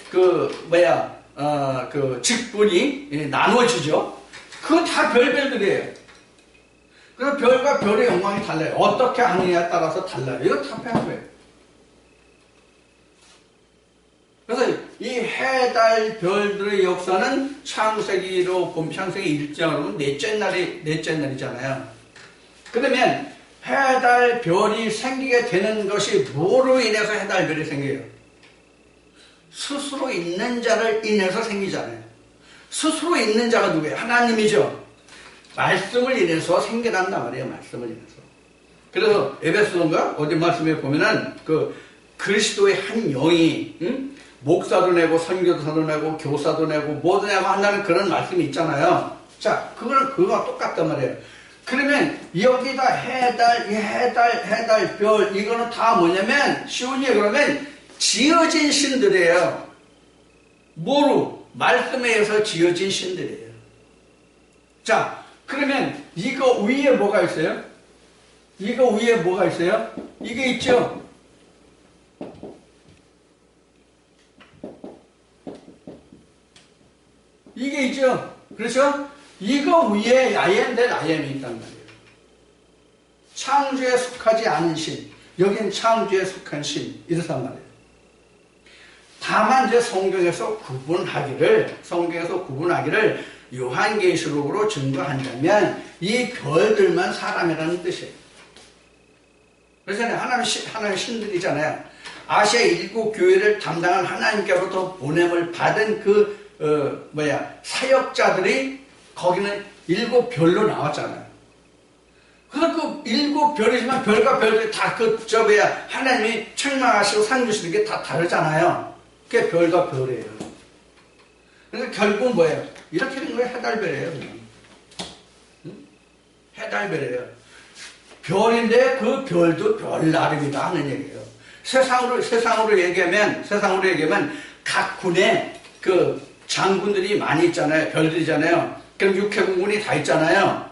직분이 나누어지죠. 그거 다 별들이에요. 그래서 별과 별의 영광이 달라요. 어떻게 하느냐에 따라서 달라요. 이거 다 배워요. 그래서 이 해, 달, 별들의 역사는 창세기로 보면 창세기 1장으로 보면 넷째 날이잖아요. 그러면 해, 달, 별이 생기게 되는 것이 뭐로 인해서 해, 달, 별이 생겨요? 스스로 있는 자를 인해서 생기잖아요. 스스로 있는 자가 누구예요? 하나님이죠. 말씀을 인해서 생겨난단 말이에요. 말씀을 인해서. 그래서 에베소서인가 어디 말씀에 보면은 그 그리스도의 한 영이 목사도 내고 선교사도 내고 교사도 내고 뭐도 내고 한다는 그런 말씀이 있잖아요. 자, 그거가 똑같단 말이에요. 그러면 여기다 해달, 별 이거는 다 뭐냐면 쉬운 얘기 그러면 지어진 신들이에요. 뭐로? 말씀에 의해서 지어진 신들이에요. 자, 그러면 이거 위에 뭐가 있어요? 이거 위에 뭐가 있어요? 이게 있죠? 이게 있죠? 그렇죠? 이거 위에 야엠된 아엠이 있단 말이에요. 창조에 속하지 않은 신. 여긴 창조에 속한 신 이렇단 말이에요. 다만 이제 성경에서 구분하기를 요한계시록으로 증거한다면 이 별들만 사람이라는 뜻이에요. 그래서 하나님 신들이잖아요. 아시아 7교회를 담당한 하나님께로부터 보냄을 받은 사역자들이 거기는 7별로 나왔잖아요. 그래서 그 7별이지만 별과 별들이 다 하나님이 책망하시고 상 주시는 게 다 다르잖아요. 그게 별과 별이에요. 그래서 결국은 뭐예요? 이렇게 된 거예요. 해달별이에요. 응? 해달별이에요. 별인데 그 별도 별 나름이다 하는 얘기예요. 세상으로 얘기하면 각 군에 그 장군들이 많이 있잖아요. 별들이잖아요. 그럼 육해공군이 다 있잖아요.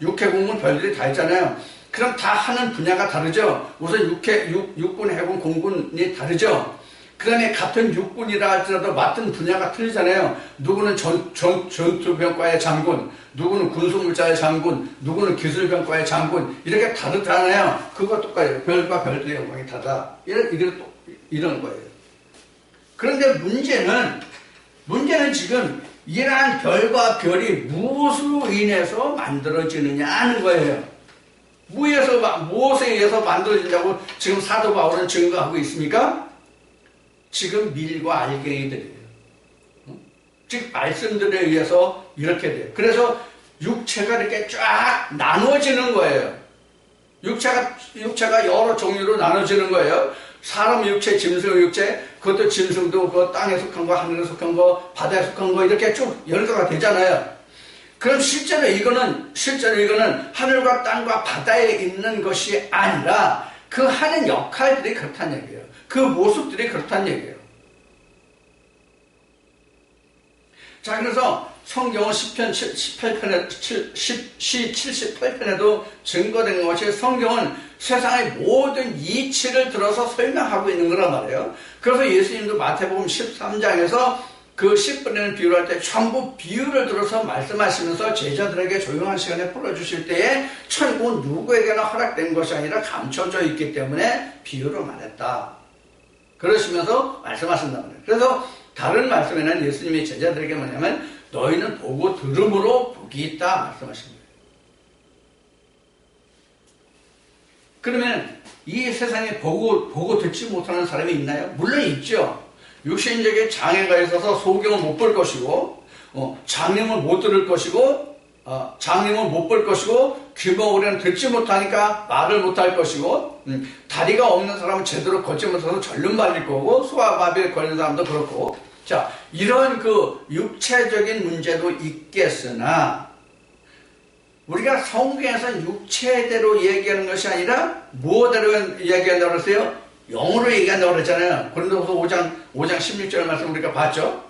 육해공군 별들이 다 있잖아요. 그럼 다 하는 분야가 다르죠. 우선 육군, 해군, 공군이 다르죠. 그다음에 같은 육군이라 할지라도 맡은 분야가 틀리잖아요. 누구는 전투병과의 장군, 누구는 군수물자의 장군, 누구는 기술병과의 장군, 이렇게 다르잖아요. 그거 똑같아요. 별과 별들의 영광이 다르다. 이런 거예요. 그런데 문제는 지금 이러한 별과 별이 무엇으로 인해서 만들어지느냐 하는 거예요. 무엇에 의해서 만들어진다고 지금 사도 바울은 증거하고 있습니까? 지금 밀과 알갱이들이에요. 즉 말씀들에 의해서 이렇게 돼요. 그래서 육체가 이렇게 쫙 나눠지는 거예요. 육체가 여러 종류로 나눠지는 거예요. 사람 육체, 짐승 육체, 그것도 짐승도 그 땅에 속한 거, 하늘에 속한 거, 바다에 속한 거 이렇게 쭉 열가가 되잖아요. 그럼 실제로 이거는 하늘과 땅과 바다에 있는 것이 아니라 그 하는 역할들이 그렇다는 얘기예요. 그 모습들이 그렇다는 얘기예요. 자, 그래서 성경은 시편 78편에도 증거된 것이 성경은 세상의 모든 이치를 들어서 설명하고 있는 거란 말이에요. 그래서 예수님도 마태복음 13장에서 그 씨 뿌리는 비유를 할 때 전부 비유를 들어서 말씀하시면서 제자들에게 조용한 시간에 풀어주실 때에 천국은 누구에게나 허락된 것이 아니라 감춰져 있기 때문에 비유로 말했다. 그러시면서 말씀하신단 말이에요. 그래서 다른 말씀에는 예수님이 제자들에게 뭐냐면 너희는 보고 들음으로 복이 있다 말씀하신 거예요. 그러면 이 세상에 보고 듣지 못하는 사람이 있나요? 물론 있죠. 육신적인 장애가 있어서 소경을 못 볼 것이고 장님을 못 들을 것이고 장님을 못 볼 것이고 귀머거리는 듣지 못하니까 말을 못할 것이고 다리가 없는 사람은 제대로 걷지 못해서 절름 발릴 거고 소아마비에 걸린 사람도 그렇고 자 이런 그 육체적인 문제도 있겠으나 우리가 성경에서 육체대로 얘기하는 것이 아니라 무엇대로 얘기한다고 그랬어요? 영으로 얘기한다고 그랬잖아요. 고린도후서 5장 16절 말씀 우리가 봤죠.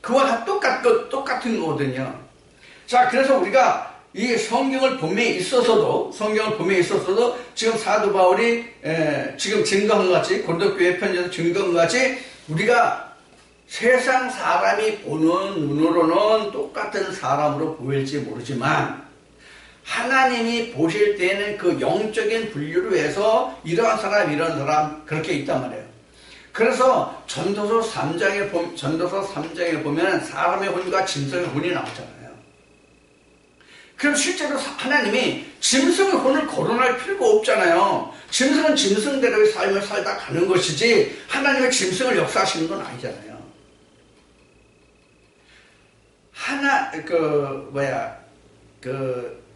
그와 똑같은 거거든요. 자, 그래서 우리가 이 성경을 봄에 있어서도 지금 사도 바울이 지금 증거한 것 같이 고린도 교회 편지에서 증거한 것 같이 우리가 세상 사람이 보는 눈으로는 똑같은 사람으로 보일지 모르지만 하나님이 보실 때에는 그 영적인 분류로 해서 이런 사람 그렇게 있단 말이에요. 그래서 전도서 3장에 보면 사람의 혼과 짐승의 혼이 나오잖아요. 그럼 실제로 하나님이 짐승의 혼을 거론할 필요가 없잖아요. 짐승은 짐승대로의 삶을 살다 가는 것이지 하나님의 짐승을 역사하시는 건 아니잖아요.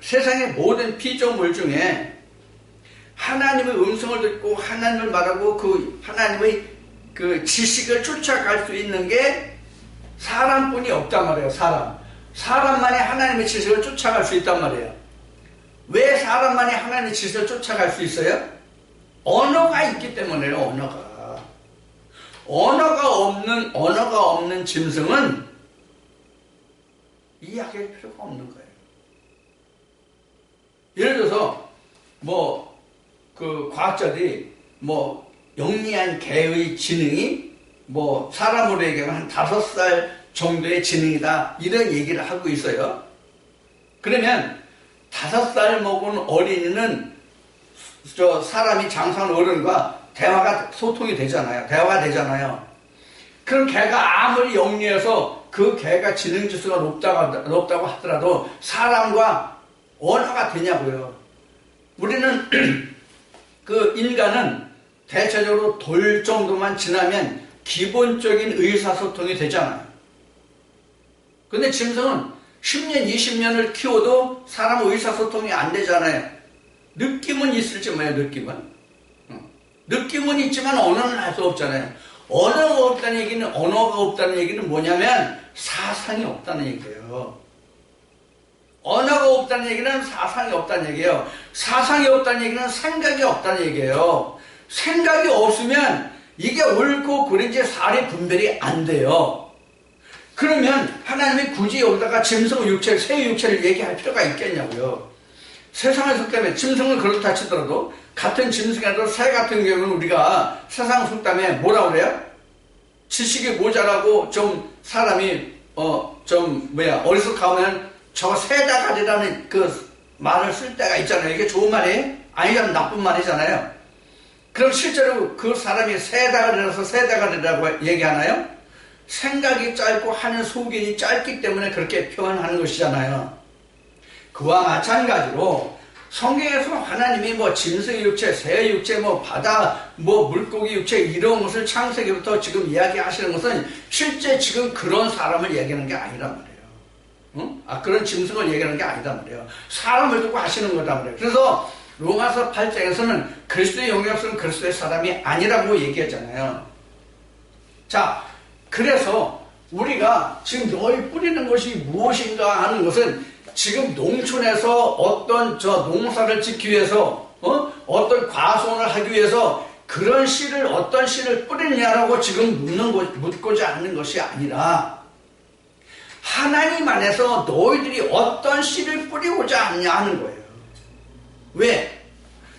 세상의 모든 피조물 중에 하나님의 음성을 듣고 하나님을 말하고 그 하나님의 그 지식을 쫓아갈 수 있는 게 사람뿐이 없단 말이에요. 사람만이 하나님의 지식을 쫓아갈 수 있단 말이에요. 왜 사람만이 하나님의 지식을 쫓아갈 수 있어요? 언어가 있기 때문에요. 언어가 없는 짐승은 이야기할 필요가 없는 거예요. 예를 들어서 과학자들이 영리한 개의 지능이 사람으로 얘기하면 한 5살 정도의 지능이다 이런 얘기를 하고 있어요. 그러면 5살 먹은 어린이는 사람이 장사하는 어른과 소통이 되잖아요. 대화가 되잖아요. 그럼 걔가 아무리 영리해서 그 걔가 지능지수가 높다고 하더라도 사람과 언어가 되냐고요. 우리는 그 인간은 대체적으로 돌 정도만 지나면 기본적인 의사소통이 되잖아요. 근데 짐승은 10년, 20년을 키워도 사람 의사소통이 안 되잖아요. 느낌은 있을지 뭐예요, 느낌은. 느낌은 있지만 언어는 할 수 없잖아요. 언어가 없다는 얘기는 뭐냐면 사상이 없다는 얘기예요. 언어가 없다는 얘기는 사상이 없다는 얘기예요. 사상이 없다는 얘기는 생각이 없다는 얘기예요. 생각이 없으면 이게 옳고 그른지 사리 분별이 안 돼요. 그러면 하나님이 굳이 여기다가 짐승 육체, 새 육체를 얘기할 필요가 있겠냐고요. 세상을 속담에 짐승은 그렇다 치더라도 같은 짐승이라도 새 같은 경우는 우리가 세상 속담에 뭐라고 그래요? 지식이 모자라고 좀 사람이 어리석하면 저 새다가리라는 그 말을 쓸 때가 있잖아요. 이게 좋은 말이에요? 아니면 나쁜 말이잖아요. 그럼 실제로 그 사람이 새다가리라서 새다가리라고 얘기하나요? 생각이 짧고 하는 소견이 짧기 때문에 그렇게 표현하는 것이잖아요. 그와 마찬가지로 성경에서 하나님이 짐승의 육체, 새의 육체, 바다, 물고기 육체 이런 것을 창세기부터 지금 이야기하시는 것은 실제 지금 그런 사람을 얘기하는 게 아니란 말이에요. 응? 그런 짐승을 얘기하는 게 아니단 말이에요. 사람을 두고 하시는 거단 말이에요. 그래서 로마서 8장에서는 그리스도의 영역은 그리스도의 사람이 아니라고 얘기했잖아요. 자, 그래서 우리가 지금 너희 뿌리는 것이 무엇인가 하는 것은 지금 농촌에서 어떤 농사를 짓기 위해서 어떤 과수원을 하기 위해서 그런 씨를 어떤 씨를 뿌리느냐라고 지금 묻고자 하는 것이 아니라 하나님 안에서 너희들이 어떤 씨를 뿌리고자 하느냐 하는 거예요. 왜?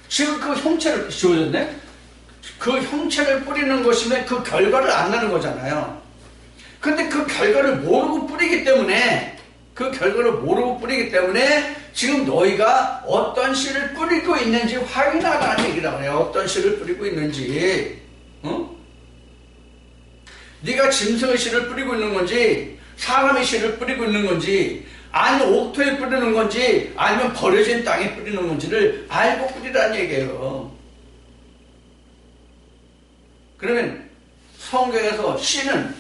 지금 그 형체를 지어졌네? 그 형체를 뿌리는 것이면 그 결과를 안 나는 거잖아요. 근데 그 결과를 모르고 뿌리기 때문에 지금 너희가 어떤 씨를 뿌리고 있는지 확인하라는 얘기라고 해요. 어떤 씨를 뿌리고 있는지. 네가 짐승의 씨를 뿌리고 있는 건지 사람의 씨를 뿌리고 있는 건지 아니면 옥토에 뿌리는 건지 아니면 버려진 땅에 뿌리는 건지를 알고 뿌리라는 얘기예요. 그러면 성경에서 씨는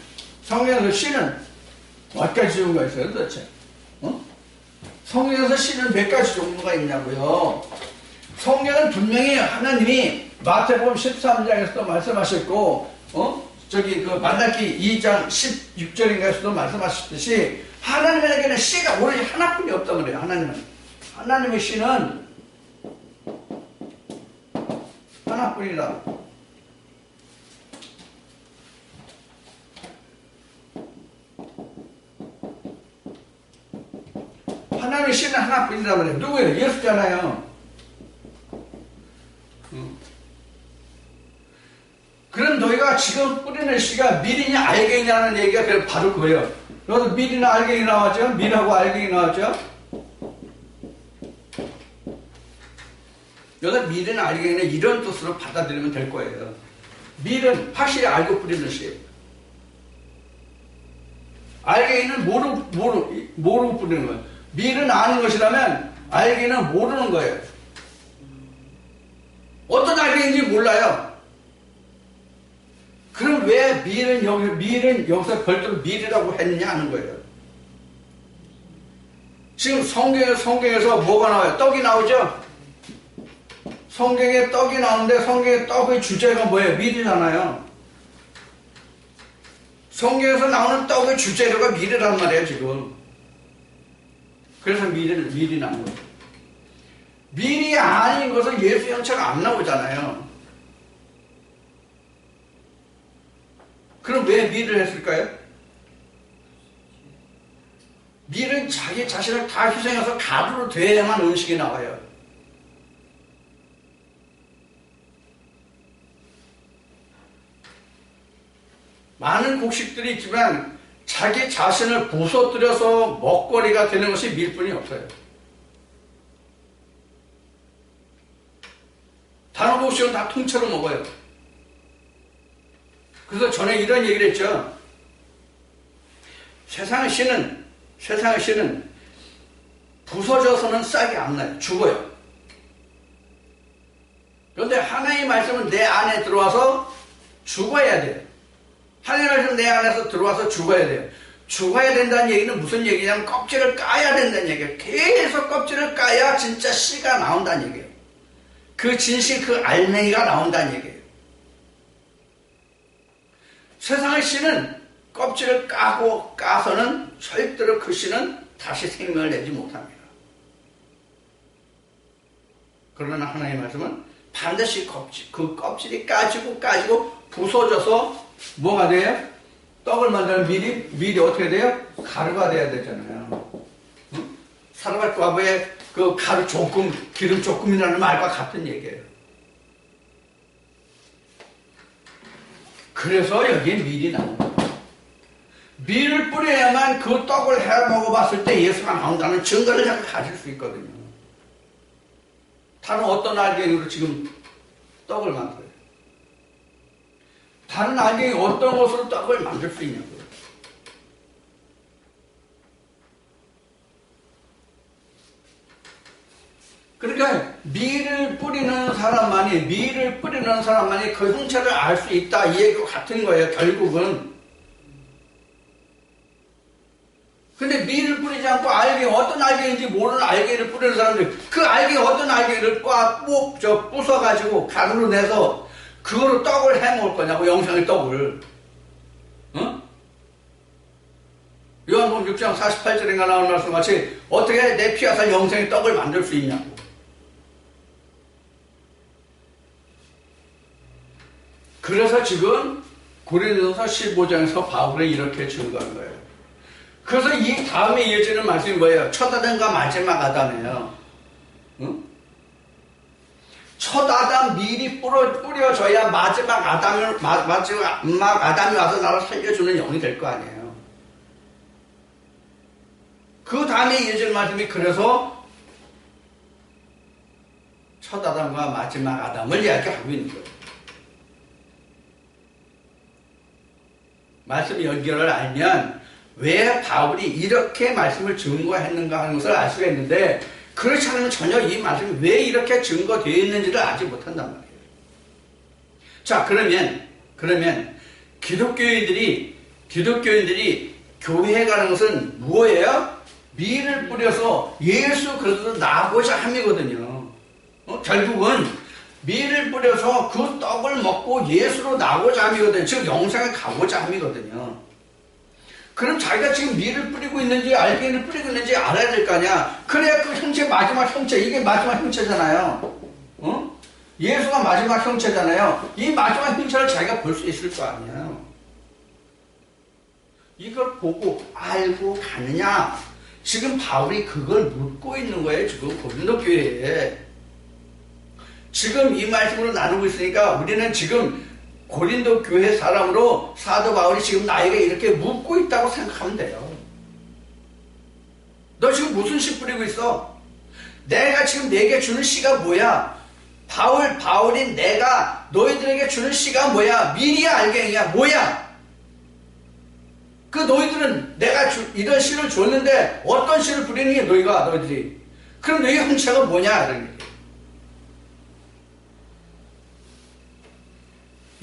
몇 가지 종류가 있어요 도대체? 성경에서 씨는 몇 가지 종류가 있냐고요. 성경은 분명히 하나님이 마태복음 13장에서도 말씀하셨고 그 말라기 2장 16절인가에서도 말씀하셨듯이 하나님에게는 씨가 오로지 하나뿐이 없단 말이에요. 하나님의 씨는 하나뿐이다. 하나님의 씨는 하나뿐이란 말이에요. 누구예요? 예수잖아요. 그럼 너희가 지금 뿌리는 씨가 밀이냐 알갱이냐는 얘기가 바로 그거예요. 여기서 밀이나 알갱이 나왔죠? 밀하고 알갱이 나왔죠? 여기서 밀이나 알갱이는 이런 뜻으로 받아들이면 될 거예요. 밀은 확실히 알고 뿌리는 씨예요. 알갱이는 모르고 뿌리는 거예요. 밀은 아는 것이라면 알갱이는 모르는 거예요. 어떤 알갱이인지 몰라요. 그럼 왜 밀은 여기서 별도로 밀이라고 했느냐 하는 거예요. 지금 성경에서 뭐가 나와요? 떡이 나오죠? 성경에 떡이 나오는데 성경의 떡의 주제가 뭐예요? 밀이잖아요. 성경에서 나오는 떡의 주재료가 밀이란 말이에요, 지금. 그래서 밀이 나온 거예요. 밀이 아닌 것은 예수 형체가 안 나오잖아요. 그럼 왜 밀을 했을까요? 밀은 자기 자신을 다 희생해서 가루로 돼야만 음식이 나와요. 많은 곡식들이 있지만 자기 자신을 부서뜨려서 먹거리가 되는 것이 밀뿐이 없어요. 단어복식은 다 통째로 먹어요. 그래서 전에 이런 얘기를 했죠. 세상의 씨는 부서져서는 싹이 안 나요. 죽어요. 그런데 하나님의 말씀은 내 안에 들어와서 죽어야 돼요. 하나님의 말씀은 내 안에서 들어와서 죽어야 돼요. 죽어야 된다는 얘기는 무슨 얘기냐면 껍질을 까야 된다는 얘기예요. 계속 껍질을 까야 진짜 씨가 나온다는 얘기예요. 그 진실, 그 알맹이가 나온다는 얘기예요. 세상의 씨는 껍질을 까서는 절대로 그 씨는 다시 생명을 내지 못합니다. 그러나 하나님의 말씀은 반드시 그 껍질이 까지고 부서져서 뭐가 돼요? 떡을 만드는 밀이 어떻게 돼요? 가루가 돼야 되잖아요. 응? 사르밧 과부의 그 가루 조금, 기름 조금이라는 말과 같은 얘기예요. 그래서 여기에 밀이 나오는 거예요. 밀을 뿌려야만 그 떡을 해 먹어봤을 때 예수가 나온다는 증거를 가질 수 있거든요. 다른 어떤 알갱이로 지금 떡을 만들어요? 다른 알갱이 어떤 것으로 떡을 만들 수 있냐고요. 그러니까 밀을 뿌리는 사람만이 그 형체를 알 수 있다 이 얘기가 같은 거예요. 결국은. 근데 밀을 뿌리지 않고 어떤 알갱이인지 모르는 알갱이를 뿌리는 사람들, 그 어떤 알갱이를 부숴가지고 가루로 내서 그거로 떡을 해 먹을 거냐고, 영생의 떡을. 어? 요한복음 6장 48절인가 나오는 말씀 같이 어떻게 내 피와 살 영생의 떡을 만들 수 있냐고. 그래서 지금 고린도서 15장에서 바울은 이렇게 증거한 거예요. 그래서 이 다음에 이어지는 말씀이 뭐예요? 첫 아담과 마지막 아담이에요. 응? 첫 아담 밀이 뿌려져야 마지막 아담이 와서 나를 살려주는 영이 될 거 아니에요. 그 다음에 이어지는 말씀이 그래서 첫 아담과 마지막 아담을 이야기하고 있는 거예요. 말씀 연결을 알면 왜 바울이 이렇게 말씀을 증거했는가 하는 것을 알 수가 있는데, 그렇지 않으면 전혀 이 말씀이 왜 이렇게 증거되어 있는지를 알지 못한단 말이에요. 자, 그러면 기독교인들이 교회에 가는 것은 무엇이에요? 밀을 뿌려서 예수 그리스도로 나고자 함이거든요. 결국은 밀을 뿌려서 그 떡을 먹고 예수로 나고자 함이거든요. 즉 영생을 가고자 함이거든요. 그럼 자기가 지금 밀을 뿌리고 있는지 알갱이를 뿌리고 있는지 알아야 될 거 아니야. 그래야 그 형체, 마지막 형체, 이게 마지막 형체잖아요. 예수가 마지막 형체잖아요. 이 마지막 형체를 자기가 볼 수 있을 거 아니에요. 이걸 보고 알고 가느냐? 지금 바울이 그걸 묻고 있는 거예요. 지금 고린도 교회에. 지금 이 말씀으로 나누고 있으니까 우리는 지금 고린도 교회 사람으로 사도 바울이 지금 나에게 이렇게 묻고 있다고 생각하면 돼요. 너 지금 무슨 씨 뿌리고 있어? 내가 지금 내게 주는 씨가 뭐야? 바울인 내가 너희들에게 주는 씨가 뭐야? 밀이야 알갱이야? 뭐야? 그 너희들은 내가 이런 씨를 줬는데 어떤 씨를 뿌리는 게 너희들이? 그럼 너희 형체가 뭐냐? 이런 게.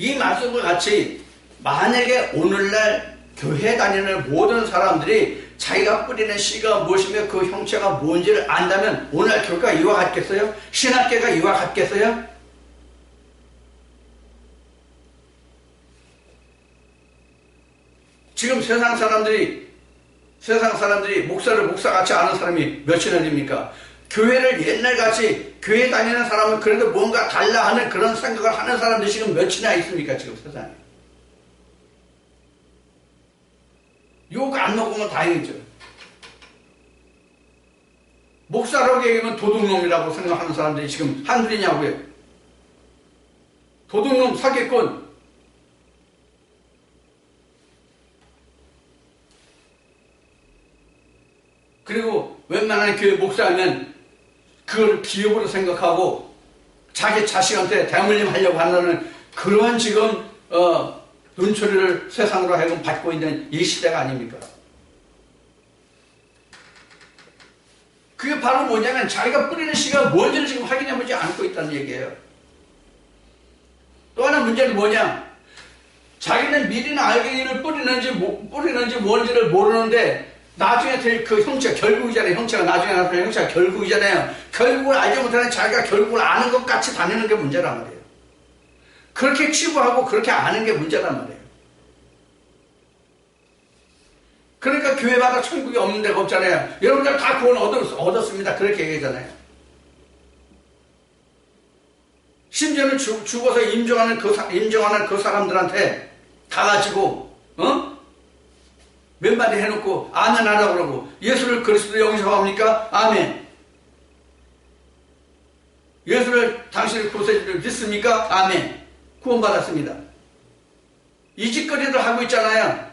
이 말씀과 같이 만약에 오늘날 교회 다니는 모든 사람들이 자기가 뿌리는 씨가 무엇이며 그 형체가 뭔지를 안다면 오늘날 교회가 이와 같겠어요? 신학계가 이와 같겠어요? 지금 세상 사람들이 목사같이 아는 사람이 몇이나 됩니까? 교회를 옛날같이 교회 다니는 사람은 그래도 뭔가 달라 하는 그런 생각을 하는 사람들이 지금 몇이나 있습니까? 지금 세상에. 욕 안 먹으면 다행이죠. 목사라고 얘기하면 도둑놈이라고 생각하는 사람들이 지금 한둘이냐고요. 도둑놈, 사기꾼. 그리고 웬만한 교회 목사면 그걸 기업으로 생각하고 자기 자식한테 대물림 하려고 한다는 그런 지금 눈초리를 세상으로 하여금 받고 있는 이 시대가 아닙니까? 그게 바로 뭐냐면 자기가 뿌리는 씨가 뭔지를 지금 확인해보지 않고 있다는 얘기예요. 또 하나 문제는 뭐냐? 자기는 밀이나 알갱이를 뿌리는지 뭔지를 모르는데 나중에 될 그 형체가 결국이잖아요. 형체가 나중에 나타나는 형체가 결국이잖아요. 결국을 알지 못하는 자기가 결국을 아는 것 같이 다니는 게 문제란 말이에요. 그렇게 치부하고 그렇게 아는 게 문제란 말이에요. 그러니까 교회마다 천국이 없는 데가 없잖아요. 여러분들 다 구원 얻었습니다. 그렇게 얘기하잖아요. 심지어는 죽어서 임종하는 그 사람들한테 가가지고 몇 마디 해놓고 아멘 하라고 그러고 예수를 그리스도 영접합니까? 아멘. 예수를 당신의 구세주를 믿습니까? 아멘. 구원받았습니다. 이 짓거리를 하고 있잖아요.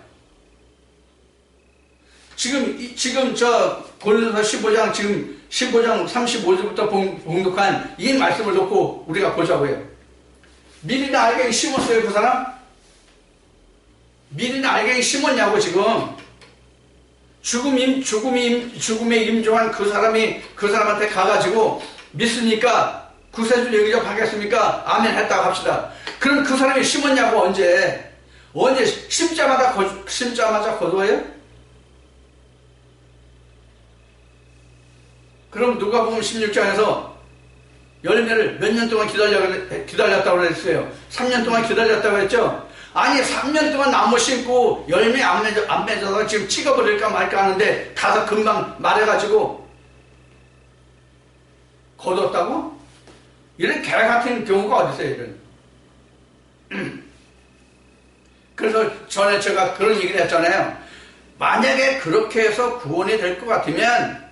지금 저 고린도서 15장 지금 15장 35절부터 봉독한 이 말씀을 놓고 우리가 보자고요. 밀이나 알갱이 심었어요, 그 사람? 밀이나 알갱이 심었냐고 지금. 죽음에 임종한 그 사람한테 가가지고 믿습니까? 구세주를 영접하겠습니까? 아멘 했다고 합시다. 그럼 그 사람이 심었냐고 언제 심자마자 거두어요? 그럼 누가복음 16장에서 열매를 몇 년 동안 기다렸다고 그랬어요? 3년 동안 기다렸다고 했죠? 아니 3년 동안 나무 심고 열매 안 맺어서 지금 찍어버릴까 말까 하는데 가서 금방 말해가지고 거뒀다고? 이런 개 같은 경우가 어디 있어요? 이런. 그래서 전에 제가 그런 얘기를 했잖아요. 만약에 그렇게 해서 구원이 될 것 같으면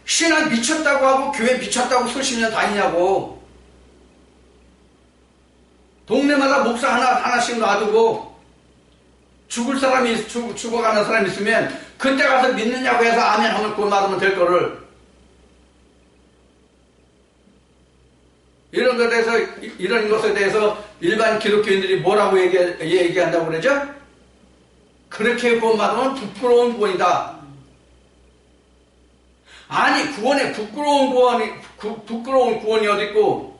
신앙 미쳤다고 하고 교회 미쳤다고 수십 년 다니냐고. 동네마다 목사 하나씩 놔두고 죽어가는 사람이 있으면 그때 가서 믿느냐고 해서 아멘 하면 구원 받으면 될 거를 이런 것에 대해서 일반 기독교인들이 뭐라고 얘기한다고 그러죠? 그렇게 구원 받으면 부끄러운 구원이다. 아니 구원에 부끄러운 구원이 어디 있고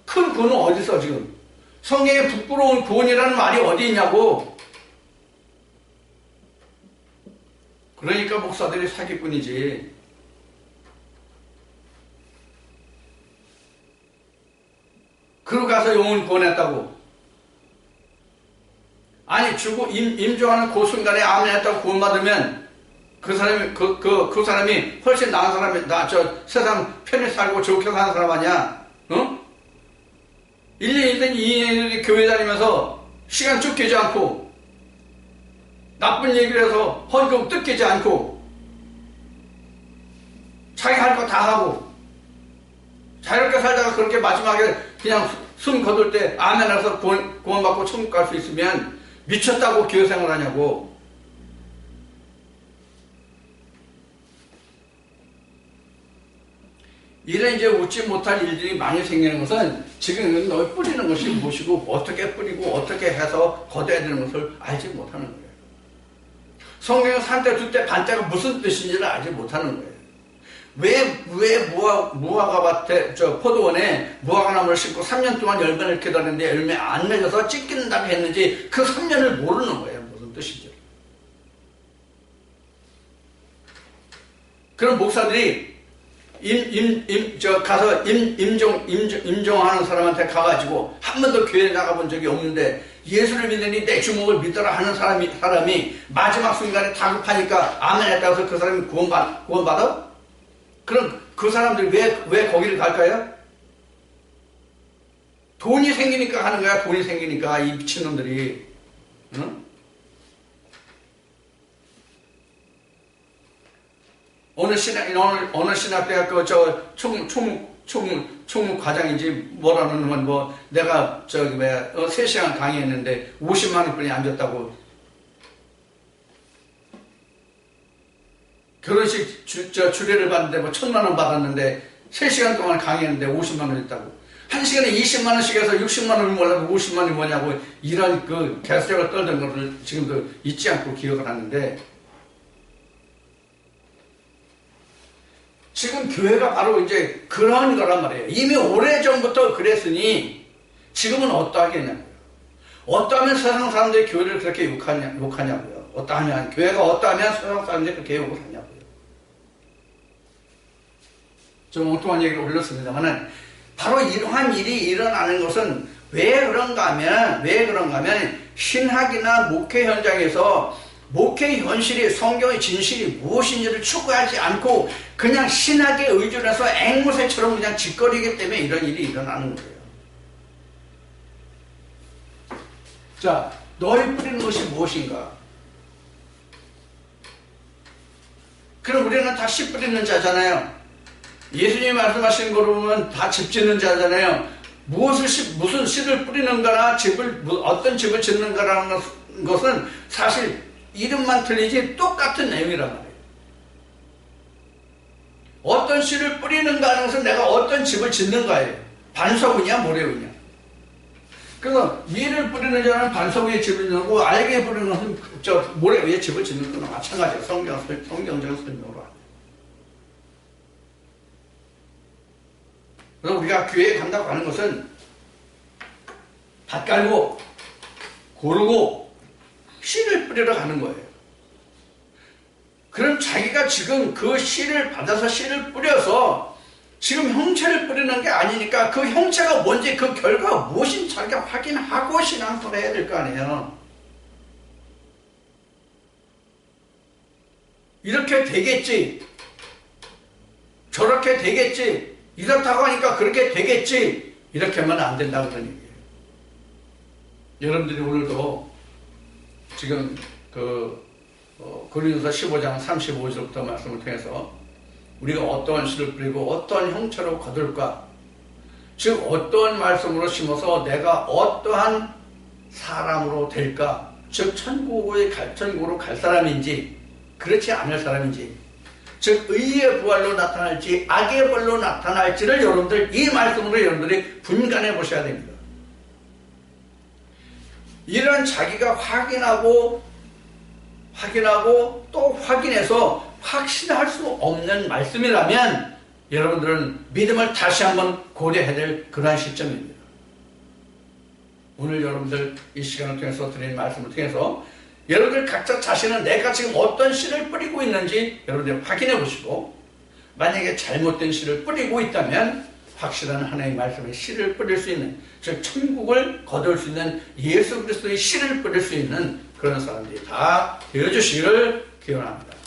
큰 구원은 어디 있어 지금? 성경에 부끄러운 구원이라는 말이 어디 있냐고. 그러니까 목사들이 사기꾼이지. 그러고 가서 영혼 구원했다고. 아니 임종하는 그 순간에 아멘 했다고 구원받으면 그 사람이 훨씬 나은 사람이 세상 편히 살고 좋게 사는 사람 아니야? 1년이든 2년이든 교회 다니면서 시간 쭉 깨지 않고 나쁜 얘기를 해서 헌금 뜯기지 않고 자기 할 거 다 하고 자유롭게 살다가 그렇게 마지막에 그냥 숨 거둘 때 아멘 해서 구원받고 천국 갈 수 있으면 미쳤다고 교회 생활하냐고. 이런 이제 웃지 못할 일들이 많이 생기는 것은 지금 너희 뿌리는 것이 무엇이고 어떻게 뿌리고 어떻게 해서 거둬야 되는 것을 알지 못하는 거예요. 성경의 산때 두때 반때가 무슨 뜻인지를 알지 못하는 거예요. 왜 무화과 밭에 포도원에 무화과나무를 심고 3년 동안 열매를 기다렸는데 열매 안 맺어서 찢긴다고 했는지 그 3년을 모르는 거예요. 무슨 뜻인지. 그럼 목사들이 가서 임종하는 사람한테 가가지고 한 번도 교회에 나가본 적이 없는데 예수를 믿으니 내 주목을 믿더라 하는 사람이 마지막 순간에 다급하니까 아멘 했다고 해서 그 사람이 구원받아? 그럼 그 사람들이 왜 거기를 갈까요? 돈이 생기니까 하는 거야. 돈이 생기니까 이 미친놈들이. 응? 어느 신학대학교 총무 과장인지 뭐라는 놈은 내가 3시간 강의했는데 50만 원뿐이 안 줬다고. 결혼식 주례를 받는데 1,000만 원 받았는데 3시간 동안 강의했는데 50만 원 있다고. 1시간에 20만 원씩 해서 60만 원을 몰라도 50만 원이 뭐냐고 이런 그 개수작을 떨던 것을 지금도 잊지 않고 기억을 하는데, 지금 교회가 바로 이제 그런 거란 말이에요. 이미 오래전부터 그랬으니 지금은 어떠하겠냐고요. 어떠하면 세상 사람들이 교회를 그렇게 욕하냐고요. 어떠하면, 교회가 어떠하면 세상 사람들이 그렇게 욕을 하냐고요. 좀 엉뚱한 얘기를 올렸습니다만은, 바로 이러한 일이 일어나는 것은 왜 그런가 하면 신학이나 목회 현장에서 목회 현실이, 성경의 진실이 무엇인지를 추구하지 않고 그냥 신학에 의존해서 앵무새처럼 그냥 짓거리기 때문에 이런 일이 일어나는 거예요. 자, 너희 뿌리는 것이 무엇인가? 그럼 우리는 다 씨 뿌리는 자잖아요. 예수님이 말씀하신 거로 보면 다 집 짓는 자잖아요. 무슨 씨를 뿌리는가나 어떤 집을 짓는가라는 것은 사실 이름만 틀리지 똑같은 내용이란 말이에요. 어떤 씨를 뿌리는가 하는 것은 내가 어떤 집을 짓는가예요. 반석 위냐 모래 위냐. 그래서 위를 뿌리는 자는 반석 위에 집을 짓는 거고, 알게 뿌리는 것은 모래 위에 집을 짓는 거나 마찬가지예요. 성경적인 설명으로. 그래서 우리가 교회에 간다고 하는 것은 밭 깔고 고르고 씨를 뿌리러 가는 거예요. 그럼 자기가 지금 그 씨를 받아서 씨를 뿌려서 지금 형체를 뿌리는 게 아니니까 그 형체가 뭔지, 그 결과가 무엇인지 자기가 확인하고 신앙생활을 해야 될 거 아니에요. 이렇게 되겠지, 저렇게 되겠지, 이렇다고 하니까 그렇게 되겠지, 이렇게 하면 안 된다고 그런 얘기예요. 여러분들이 오늘도 지금 고린도서 15장 35절부터 말씀을 통해서 우리가 어떠한 씨를 뿌리고 어떠한 형체로 거둘까, 즉 어떠한 말씀으로 심어서 내가 어떠한 사람으로 될까, 즉 천국으로 갈 사람인지 그렇지 않을 사람인지, 즉 의의 부활로 나타날지 악의 부활로 나타날지를 여러분들 이 말씀으로 여러분들이 분간해 보셔야 됩니다. 이런 자기가 확인하고 또 확인해서 확신할 수 없는 말씀이라면 여러분들은 믿음을 다시 한번 고려해야 될 그러한 시점입니다. 오늘 여러분들 이 시간을 통해서 드린 말씀을 통해서 여러분들 각자 자신은 내가 지금 어떤 씨를 뿌리고 있는지 여러분들 확인해 보시고, 만약에 잘못된 씨를 뿌리고 있다면 확실한 하나님의 말씀의 씨를 뿌릴 수 있는, 즉 천국을 거둘 수 있는 예수 그리스도의 씨를 뿌릴 수 있는 그런 사람들이 다 되어주시기를 기원합니다.